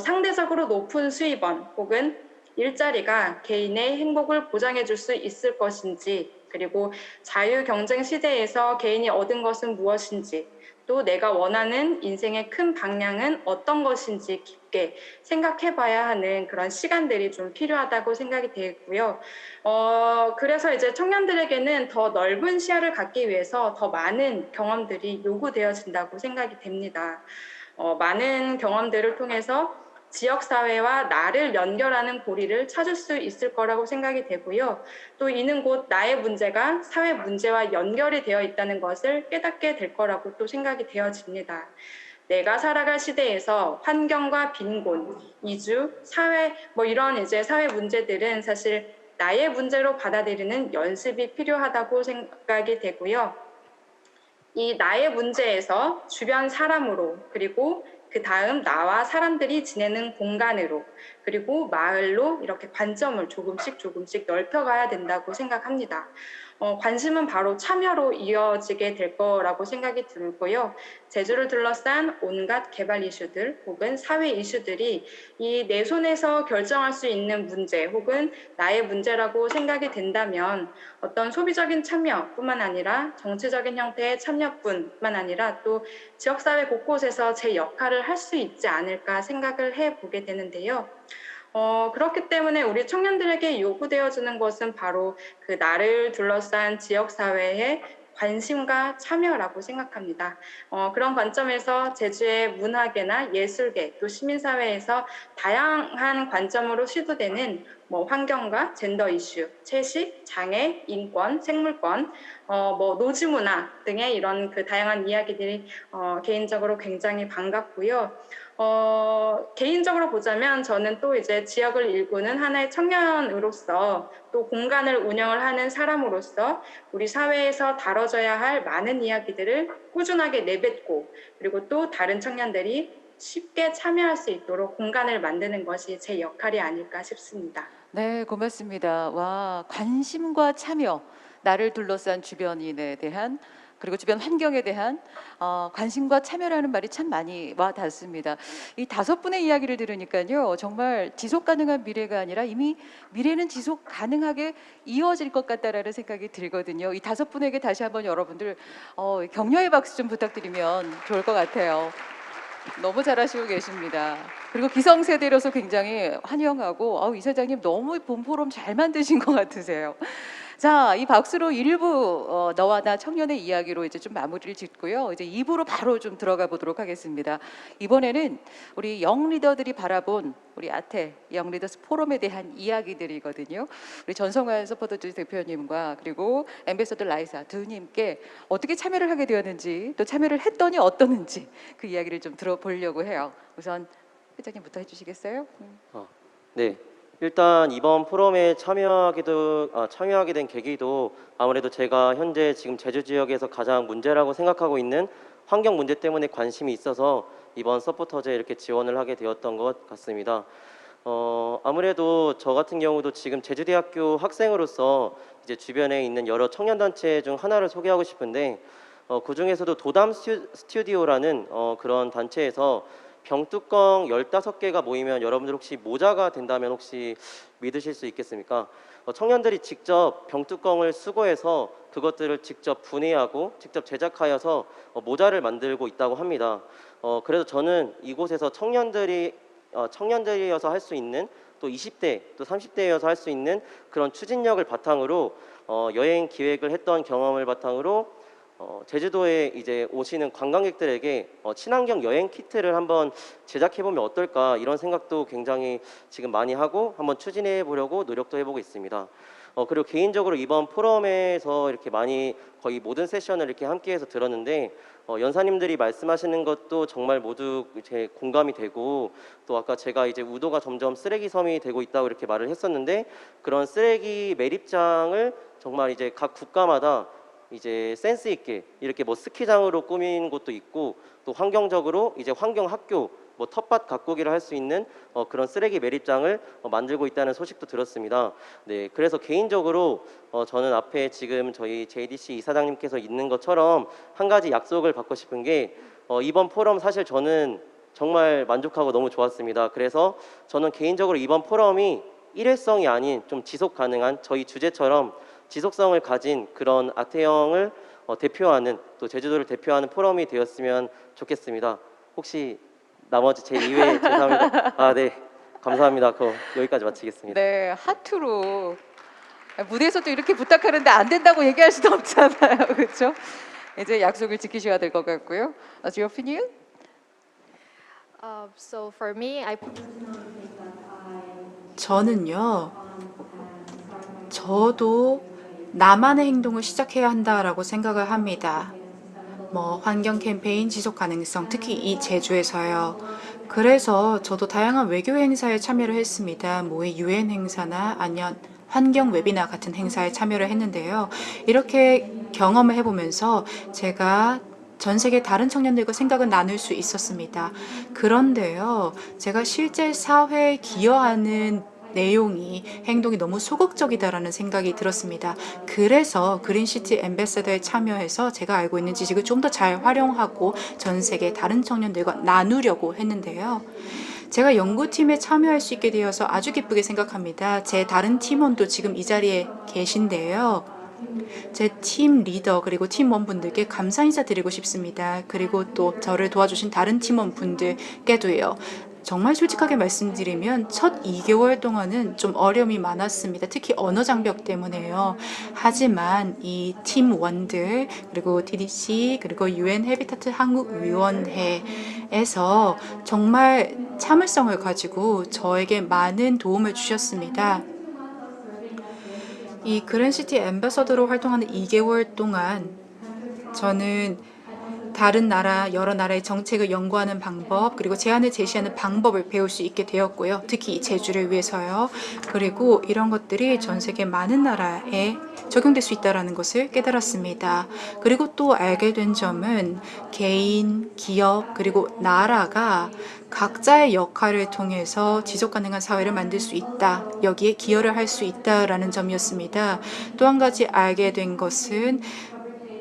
상대적으로 높은 수입원 혹은 일자리가 개인의 행복을 보장해 줄 수 있을 것인지, 그리고 자유 경쟁 시대에서 개인이 얻은 것은 무엇인지, 또 내가 원하는 인생의 큰 방향은 어떤 것인지 깊게 생각해 봐야 하는 그런 시간들이 좀 필요하다고 생각이 되고요. 그래서 이제 청년들에게는 더 넓은 시야를 갖기 위해서 더 많은 경험들이 요구되어진다고 생각이 됩니다. 많은 경험들을 통해서 지역사회와 나를 연결하는 고리를 찾을 수 있을 거라고 생각이 되고요. 또 이는 곧 나의 문제가 사회 문제와 연결이 되어 있다는 것을 깨닫게 될 거라고 또 생각이 되어집니다. 내가 살아갈 시대에서 환경과 빈곤, 이주, 사회, 이런 이제 사회 문제들은 사실 나의 문제로 받아들이는 연습이 필요하다고 생각이 되고요. 이 나의 문제에서 주변 사람으로, 그리고 그 다음 나와 사람들이 지내는 공간으로, 그리고 마을로 이렇게 관점을 조금씩 넓혀가야 된다고 생각합니다. 관심은 바로 참여로 이어지게 될 거라고 생각이 들고요. 제주를 둘러싼 온갖 개발 이슈들 혹은 사회 이슈들이 이 내 손에서 결정할 수 있는 문제 혹은 나의 문제라고 생각이 된다면 어떤 소비적인 참여뿐만 아니라 정치적인 형태의 참여뿐만 아니라 또 지역사회 곳곳에서 제 역할을 할 수 있지 않을까 생각을 해보게 되는데요. 그렇기 때문에 우리 청년들에게 요구되어지는 것은 바로 그 나를 둘러싼 지역사회의 관심과 참여라고 생각합니다. 그런 관점에서 제주의 문화계나 예술계 또 시민사회에서 다양한 관점으로 시도되는 환경과 젠더 이슈, 채식, 장애, 인권, 생물권, 노지문화 등의 이런 그 다양한 이야기들이 개인적으로 굉장히 반갑고요. 개인적으로 보자면 저는 또 이제 지역을 일구는 하나의 청년으로서 또 공간을 운영을 하는 사람으로서 우리 사회에서 다뤄져야 할 많은 이야기들을 꾸준하게 내뱉고, 그리고 또 다른 청년들이 쉽게 참여할 수 있도록 공간을 만드는 것이 제 역할이 아닐까 싶습니다. 네, 고맙습니다. 와, 관심과 참여, 나를 둘러싼 주변인에 대한, 그리고 주변 환경에 대한 관심과 참여라는 말이 참 많이 와 닿습니다. 이 5분의 이야기를 들으니까요, 정말 지속 가능한 미래가 아니라 이미 미래는 지속 가능하게 이어질 것 같다라는 생각이 들거든요. 이 5분에게 다시 한번 여러분들 격려의 박수 좀 부탁드리면 좋을 것 같아요. 너무 잘하시고 계십니다. 그리고 기성세대로서 굉장히 환영하고, 이사장님 너무 본 포럼 잘 만드신 것 같으세요. 자, 이 박수로 1부 너와 나 청년의 이야기로 이제 좀 마무리를 짓고요. 이제 2부로 바로 좀 들어가 보도록 하겠습니다. 이번에는 우리 영 리더들이 바라본 우리 아태 영 리더스 포럼에 대한 이야기들이거든요. 우리 전성환 서포터즈 대표님과 그리고 앰베서더 라이사 두 님께 어떻게 참여를 하게 되었는지, 또 참여를 했더니 어떠는지 그 이야기를 좀 들어보려고 해요. 우선 회장님부터 해주시겠어요? 네. 일단 이번 포럼에 참여하게 된 계기도 아무래도 제가 현재 지금 제주 지역에서 가장 문제라고 생각하고 있는 환경 문제 때문에 관심이 있어서 이번 서포터즈에 이렇게 지원을 하게 되었던 것 같습니다. 아무래도 저 같은 경우도 지금 제주대학교 학생으로서 이제 주변에 있는 여러 청년단체 중 하나를 소개하고 싶은데, 그 중에서도 도담 스튜디오라는 그런 단체에서 병뚜껑 15개가 모이면 여러분들 혹시 모자가 된다면 혹시 믿으실 수 있겠습니까? 청년들이 직접 병뚜껑을 수거해서 그것들을 직접 분해하고 직접 제작하여서 모자를 만들고 있다고 합니다. 그래서 저는 이곳에서 청년들이어서 할 수 있는, 또 20대 또 30대여서 할 수 있는 그런 추진력을 바탕으로 여행 기획을 했던 경험을 바탕으로 제주도에 이제 오시는 관광객들에게 친환경 여행 키트를 한번 제작해 보면 어떨까, 이런 생각도 굉장히 지금 많이 하고 한번 추진해 보려고 노력도 해보고 있습니다. 그리고 개인적으로 이번 포럼에서 이렇게 많이 거의 모든 세션을 이렇게 함께해서 들었는데 연사님들이 말씀하시는 것도 정말 모두 제 공감이 되고, 또 아까 제가 이제 우도가 점점 쓰레기 섬이 되고 있다고 이렇게 말을 했었는데, 그런 쓰레기 매립장을 정말 이제 각 국가마다 이제 센스 있게 이렇게 뭐 스키장으로 꾸민 곳도 있고, 또 환경적으로 이제 환경학교, 뭐 텃밭 가꾸기를 할 수 있는 그런 쓰레기 매립장을 만들고 있다는 소식도 들었습니다. 네, 그래서 개인적으로 저는 앞에 지금 저희 JDC 이사장님께서 있는 것처럼 한 가지 약속을 받고 싶은 게, 이번 포럼 사실 저는 정말 만족하고 너무 좋았습니다. 그래서 저는 개인적으로 이번 포럼이 일회성이 아닌 좀 지속 가능한, 저희 주제처럼 지속성을 가진 그런 아태형을 대표하는, 또 제주도를 대표하는 포럼이 되었으면 좋겠습니다. 혹시 나머지 제 2회 죄송합니다. 아, 네. 감사합니다. 여기까지 마치겠습니다. 네, 하트로 무대에서 또 이렇게 부탁하는데 안 된다고 얘기할 수도 없잖아요, 그렇죠? 이제 약속을 지키셔야 될 것 같고요. 지오피님? So for me, 저는요, 저도 나만의 행동을 시작해야 한다라고 생각을 합니다. 뭐 환경 캠페인, 지속 가능성, 특히 이 제주에서요. 그래서 저도 다양한 외교 행사에 참여를 했습니다. 뭐 UN 행사나 아니면 환경 웨비나 같은 행사에 참여를 했는데요. 이렇게 경험을 해보면서 제가 전 세계 다른 청년들과 생각을 나눌 수 있었습니다. 그런데요, 제가 실제 사회에 기여하는 내용이, 행동이 너무 소극적이다라는 생각이 들었습니다. 그래서 그린시티 앰베서더에 참여해서 제가 알고 있는 지식을 좀 더 잘 활용하고 전 세계 다른 청년들과 나누려고 했는데요. 제가 연구팀에 참여할 수 있게 되어서 아주 기쁘게 생각합니다. 제 다른 팀원도 지금 이 자리에 계신데요. 제 팀 리더 그리고 팀원분들께 감사 인사 드리고 싶습니다. 그리고 또 저를 도와주신 다른 팀원분들께도요. 정말 솔직하게 말씀드리면 첫 2개월 동안은 좀 어려움이 많았습니다. 특히 언어 장벽 때문에요. 하지만 이 팀원들, 그리고 TDC, 그리고 UN 해비타트 한국위원회에서 정말 참을성을 가지고 저에게 많은 도움을 주셨습니다. 이 그린시티 앰베서더로 활동하는 2개월 동안 저는 다른 나라, 여러 나라의 정책을 연구하는 방법, 그리고 제안을 제시하는 방법을 배울 수 있게 되었고요. 특히 제주를 위해서요. 그리고 이런 것들이 전 세계 많은 나라에 적용될 수 있다는 것을 깨달았습니다. 그리고 또 알게 된 점은 개인, 기업, 그리고 나라가 각자의 역할을 통해서 지속가능한 사회를 만들 수 있다. 여기에 기여를 할 수 있다라는 점이었습니다. 또 한 가지 알게 된 것은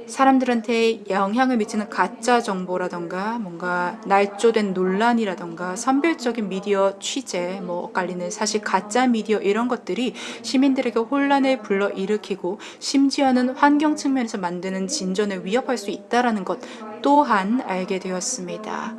사람들한테 영향을 미치는 가짜 정보라던가 뭔가 날조된 논란이라던가 선별적인 미디어 취재, 뭐 엇갈리는 사실 가짜 미디어, 이런 것들이 시민들에게 혼란을 불러일으키고 심지어는 환경 측면에서 만드는 진전을 위협할 수 있다는 것 또한 알게 되었습니다.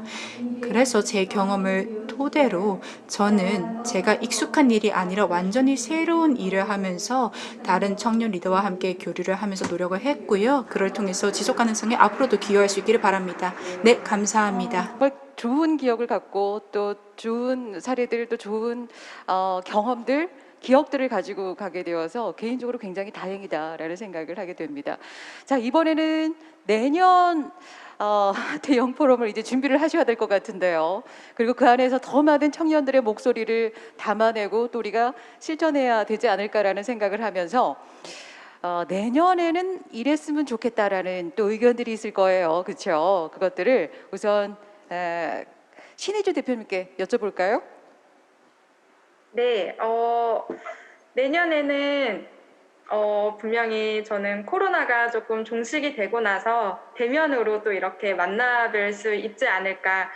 그래서 제 경험을 토대로 저는 제가 익숙한 일이 아니라 완전히 새로운 일을 하면서 다른 청년 리더와 함께 교류를 하면서 노력을 했고요. 그걸 통해서 지속 가능성에 앞으로도 기여할 수 있기를 바랍니다. 네, 감사합니다. 좋은 기억을 갖고 또 좋은 사례들, 또 좋은 경험들, 기억들을 가지고 가게 되어서 개인적으로 굉장히 다행이다라는 생각을 하게 됩니다. 자, 이번에는 내년 대형 포럼을 이제 준비를 하셔야 될 것 같은데요. 그리고 그 안에서 더 많은 청년들의 목소리를 담아내고 또 우리가 실천해야 되지 않을까라는 생각을 하면서 내년에는 이랬으면 좋겠다라는 또 의견들이 있을 거예요. 그렇죠? 그것들을 우선 신혜주 대표님께 여쭤볼까요? 네, 내년에는 분명히 저는 코로나가 조금 종식이 되고 나서 대면으로 또 이렇게 만나뵐 수 있지 않을까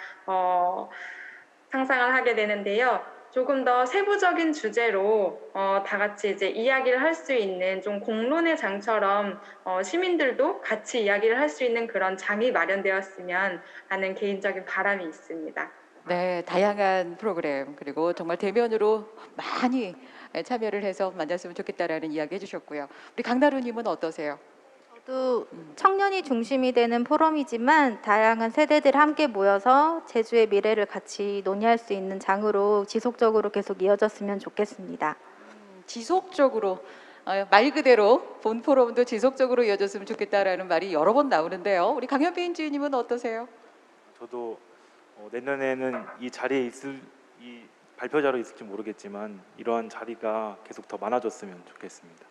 상상을 하게 되는데요. 조금 더 세부적인 주제로 다 같이 이제 이야기를 할 수 있는 좀 공론의 장처럼 시민들도 같이 이야기를 할 수 있는 그런 장이 마련되었으면 하는 개인적인 바람이 있습니다. 네, 다양한 프로그램 그리고 정말 대면으로 많이 참여를 해서 만났으면 좋겠다라는 이야기 해주셨고요. 우리 강나루님은 어떠세요? 저도 청년이 중심이 되는 포럼이지만 다양한 세대들 함께 모여서 제주의 미래를 같이 논의할 수 있는 장으로 지속적으로 계속 이어졌으면 좋겠습니다. 지속적으로 말 그대로 본 포럼도 지속적으로 이어졌으면 좋겠다라는 말이 여러 번 나오는데요. 우리 강현빈 주인님은 어떠세요? 저도 내년에는 이 자리에 이 발표자로 있을지 모르겠지만 이러한 자리가 계속 더 많아졌으면 좋겠습니다.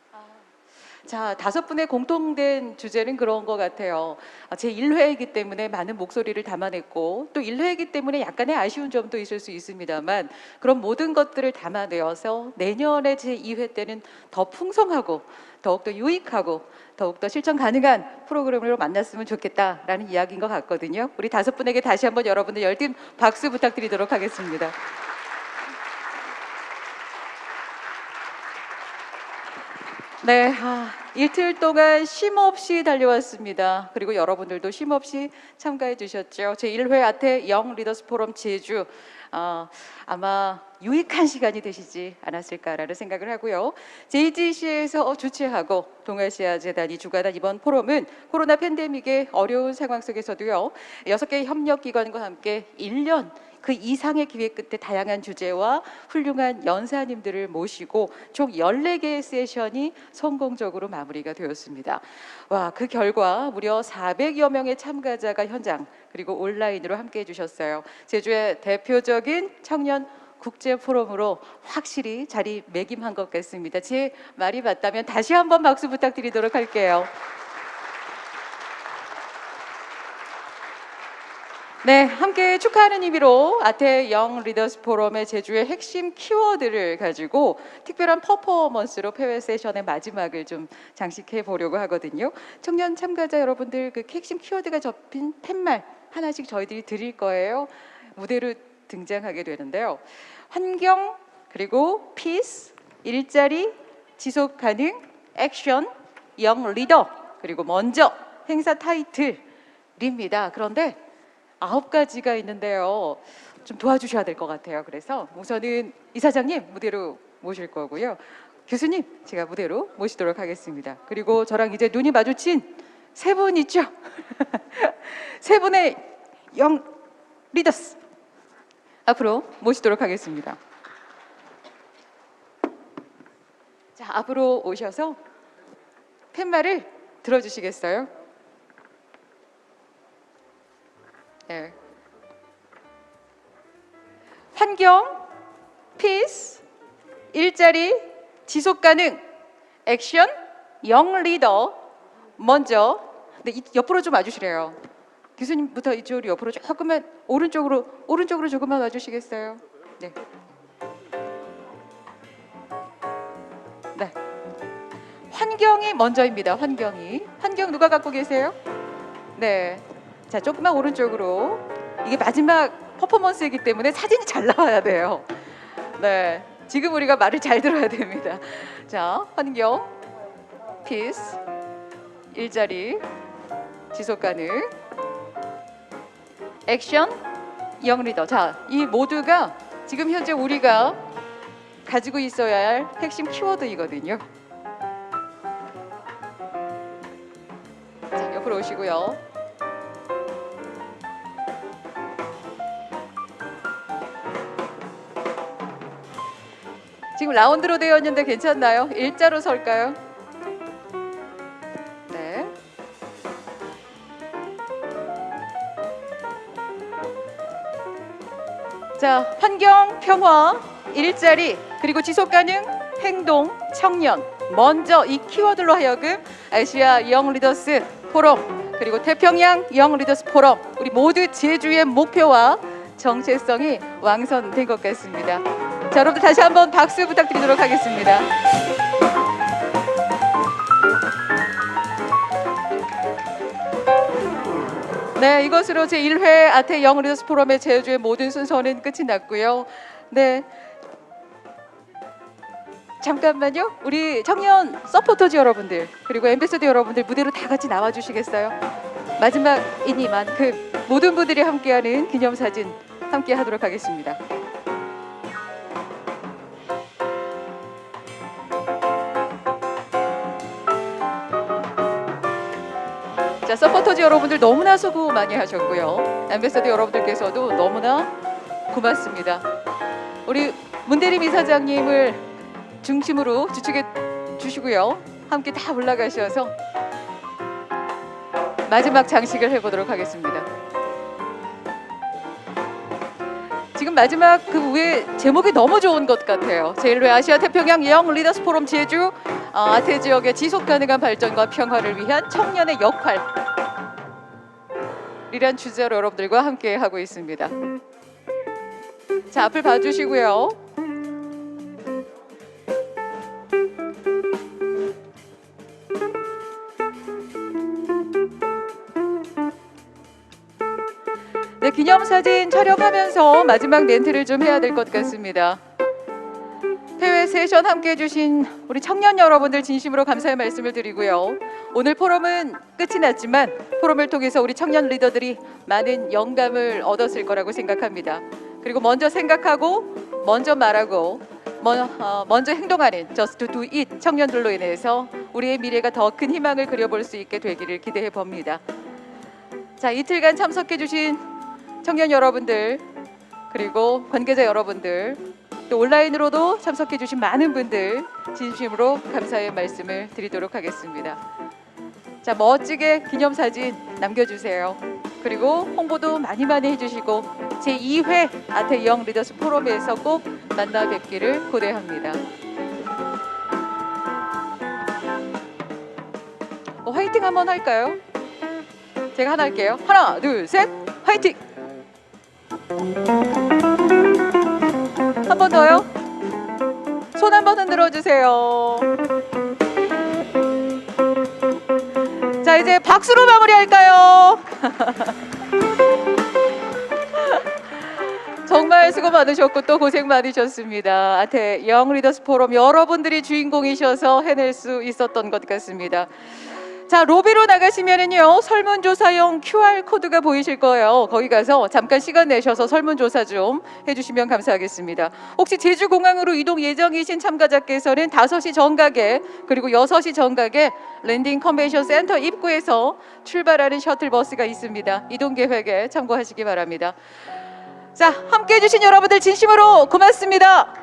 자, 5분의 공통된 주제는 그런 것 같아요. 제 1회이기 때문에 많은 목소리를 담아냈고 또 1회이기 때문에 약간의 아쉬운 점도 있을 수 있습니다만 그런 모든 것들을 담아내어서 내년에 제 2회 때는 더 풍성하고 더욱더 유익하고 더욱더 실천 가능한 프로그램으로 만났으면 좋겠다라는 이야기인 것 같거든요. 우리 5분에게 다시 한번 여러분들 열띤 박수 부탁드리도록 하겠습니다. 네, 이틀 동안 쉼없이 달려왔습니다. 그리고 여러분들도 쉼없이 참가해 주셨죠. 제1회 아태 영 리더스 포럼 제주 아마 유익한 시간이 되시지 않았을까라는 생각을 하고요. JGC에서 주최하고 동아시아 재단이 주관한 이번 포럼은 코로나 팬데믹의 어려운 상황 속에서도요. 6개의 협력기관과 함께 1년 그 이상의 기획 끝에 다양한 주제와 훌륭한 연사님들을 모시고 총 14개의 세션이 성공적으로 마무리가 되었습니다. 와, 그 결과 무려 400여 명의 참가자가 현장 그리고 온라인으로 함께해 주셨어요. 제주의 대표적인 청년 국제 포럼으로 확실히 자리매김한 것 같습니다. 제 말이 맞다면 다시 한번 박수 부탁드리도록 할게요. 네, 함께 축하하는 의미로 아태 영 리더스 포럼의 제주의 핵심 키워드를 가지고 특별한 퍼포먼스로 폐회 세션의 마지막을 좀 장식해 보려고 하거든요. 청년 참가자 여러분들 그 핵심 키워드가 접힌 팻말 하나씩 저희들이 드릴 거예요. 무대로 등장하게 되는데요. 환경, 그리고 피스, 일자리, 지속 가능, 액션, 영 리더, 그리고 먼저 행사 타이틀입니다. 그런데 9가지가 있는데요. 좀 도와주셔야 될 것 같아요. 그래서 우선은 이사장님 무대로 모실 거고요. 교수님 제가 무대로 모시도록 하겠습니다. 그리고 저랑 이제 눈이 마주친 3분 있죠? 3분의 영 리더스 앞으로 모시도록 하겠습니다. 자, 앞으로 오셔서 팻말을 들어주시겠어요? 네. 환경, 피스, 일자리, 지속가능, 액션, 영 리더. 먼저 옆으로 좀 와주시래요. 교수님부터 이쪽으로 옆으로 조금만 오른쪽으로 조금만 와주시겠어요? 네. 네. 환경이 먼저입니다. 환경 누가 갖고 계세요? 네. 자, 조금만 오른쪽으로. 이게 마지막 퍼포먼스이기 때문에 사진이 잘 나와야 돼요. 네, 지금 우리가 말을 잘 들어야 됩니다. 자, 환경, 피스, 일자리, 지속가능, 액션, 영 리더. 자, 이 모두가 지금 현재 우리가 가지고 있어야 할 핵심 키워드이거든요. 자, 옆으로 오시고요. 지금 라운드로 되어 있는데 괜찮나요? 일자로 설까요? 네. 자, 환경, 평화, 일자리, 그리고 지속가능, 행동, 청년. 먼저 이 키워드로 하여금 아시아 영 리더스 포럼 그리고 태평양 영 리더스 포럼 우리 모두 제주의 목표와 정체성이 완성된 것 같습니다. 자, 여러분들 다시 한번 박수 부탁드리도록 하겠습니다. 네, 이것으로 제1회 아태 영 리더스 포럼의 제주의 모든 순서는 끝이 났고요. 네, 잠깐만요. 우리 청년 서포터즈 여러분들 그리고 엠베서더 여러분들 무대로 다 같이 나와주시겠어요? 마지막이니만큼 모든 분들이 함께하는 기념사진 함께 하도록 하겠습니다. 자, 서포터즈 여러분들 너무나 수고 많이 하셨고요. 엠베서더 여러분들께서도 너무나 고맙습니다. 우리 문대림 이사장님을 중심으로 주축에 주시고요. 함께 다 올라가셔서 마지막 장식을 해보도록 하겠습니다. 지금 마지막 그 위에 제목이 너무 좋은 것 같아요. 제1회 아시아 태평양 영 리더스 포럼 제주 아태 지역의 지속 가능한 발전과 평화를 위한 청년의 역할 이란 주제로 여러분들과 함께 하고 있습니다. 자, 앞을 봐주시고요. 네, 기념사진 촬영하면서 마지막 멘트를 좀 해야 될 것 같습니다. 해외 세션 함께 해주신 우리 청년 여러분들 진심으로 감사의 말씀을 드리고요. 오늘 포럼은 끝이 났지만 포럼을 통해서 우리 청년 리더들이 많은 영감을 얻었을 거라고 생각합니다. 그리고 먼저 생각하고 먼저 말하고 먼저 행동하는 Just Do It 청년들로 인해서 우리의 미래가 더 큰 희망을 그려볼 수 있게 되기를 기대해 봅니다. 자, 이틀간 참석해 주신 청년 여러분들 그리고 관계자 여러분들 또 온라인으로도 참석해 주신 많은 분들 진심으로 감사의 말씀을 드리도록 하겠습니다. 자, 멋지게 기념사진 남겨주세요. 그리고 홍보도 많이 해주시고 제2회 아태 영 리더스 포럼에서 꼭 만나 뵙기를 고대합니다. 화이팅 한번 할까요? 제가 하나 할게요. 하나, 둘, 셋, 화이팅! 한 번 더요. 손 한번 흔들어 주세요. 자, 이제 박수로 마무리할까요? 정말 수고 많으셨고 또 고생 많으셨습니다. 아태 영 리더스 포럼 여러분들이 주인공이셔서 해낼 수 있었던 것 같습니다. 자, 로비로 나가시면은요 설문조사용 QR코드가 보이실 거예요. 거기 가서 잠깐 시간 내셔서 설문조사 좀 해주시면 감사하겠습니다. 혹시 제주공항으로 이동 예정이신 참가자께서는 5시 정각에 그리고 6시 정각에 랜딩 컨벤션 센터 입구에서 출발하는 셔틀버스가 있습니다. 이동 계획에 참고하시기 바랍니다. 자, 함께 해주신 여러분들 진심으로 고맙습니다.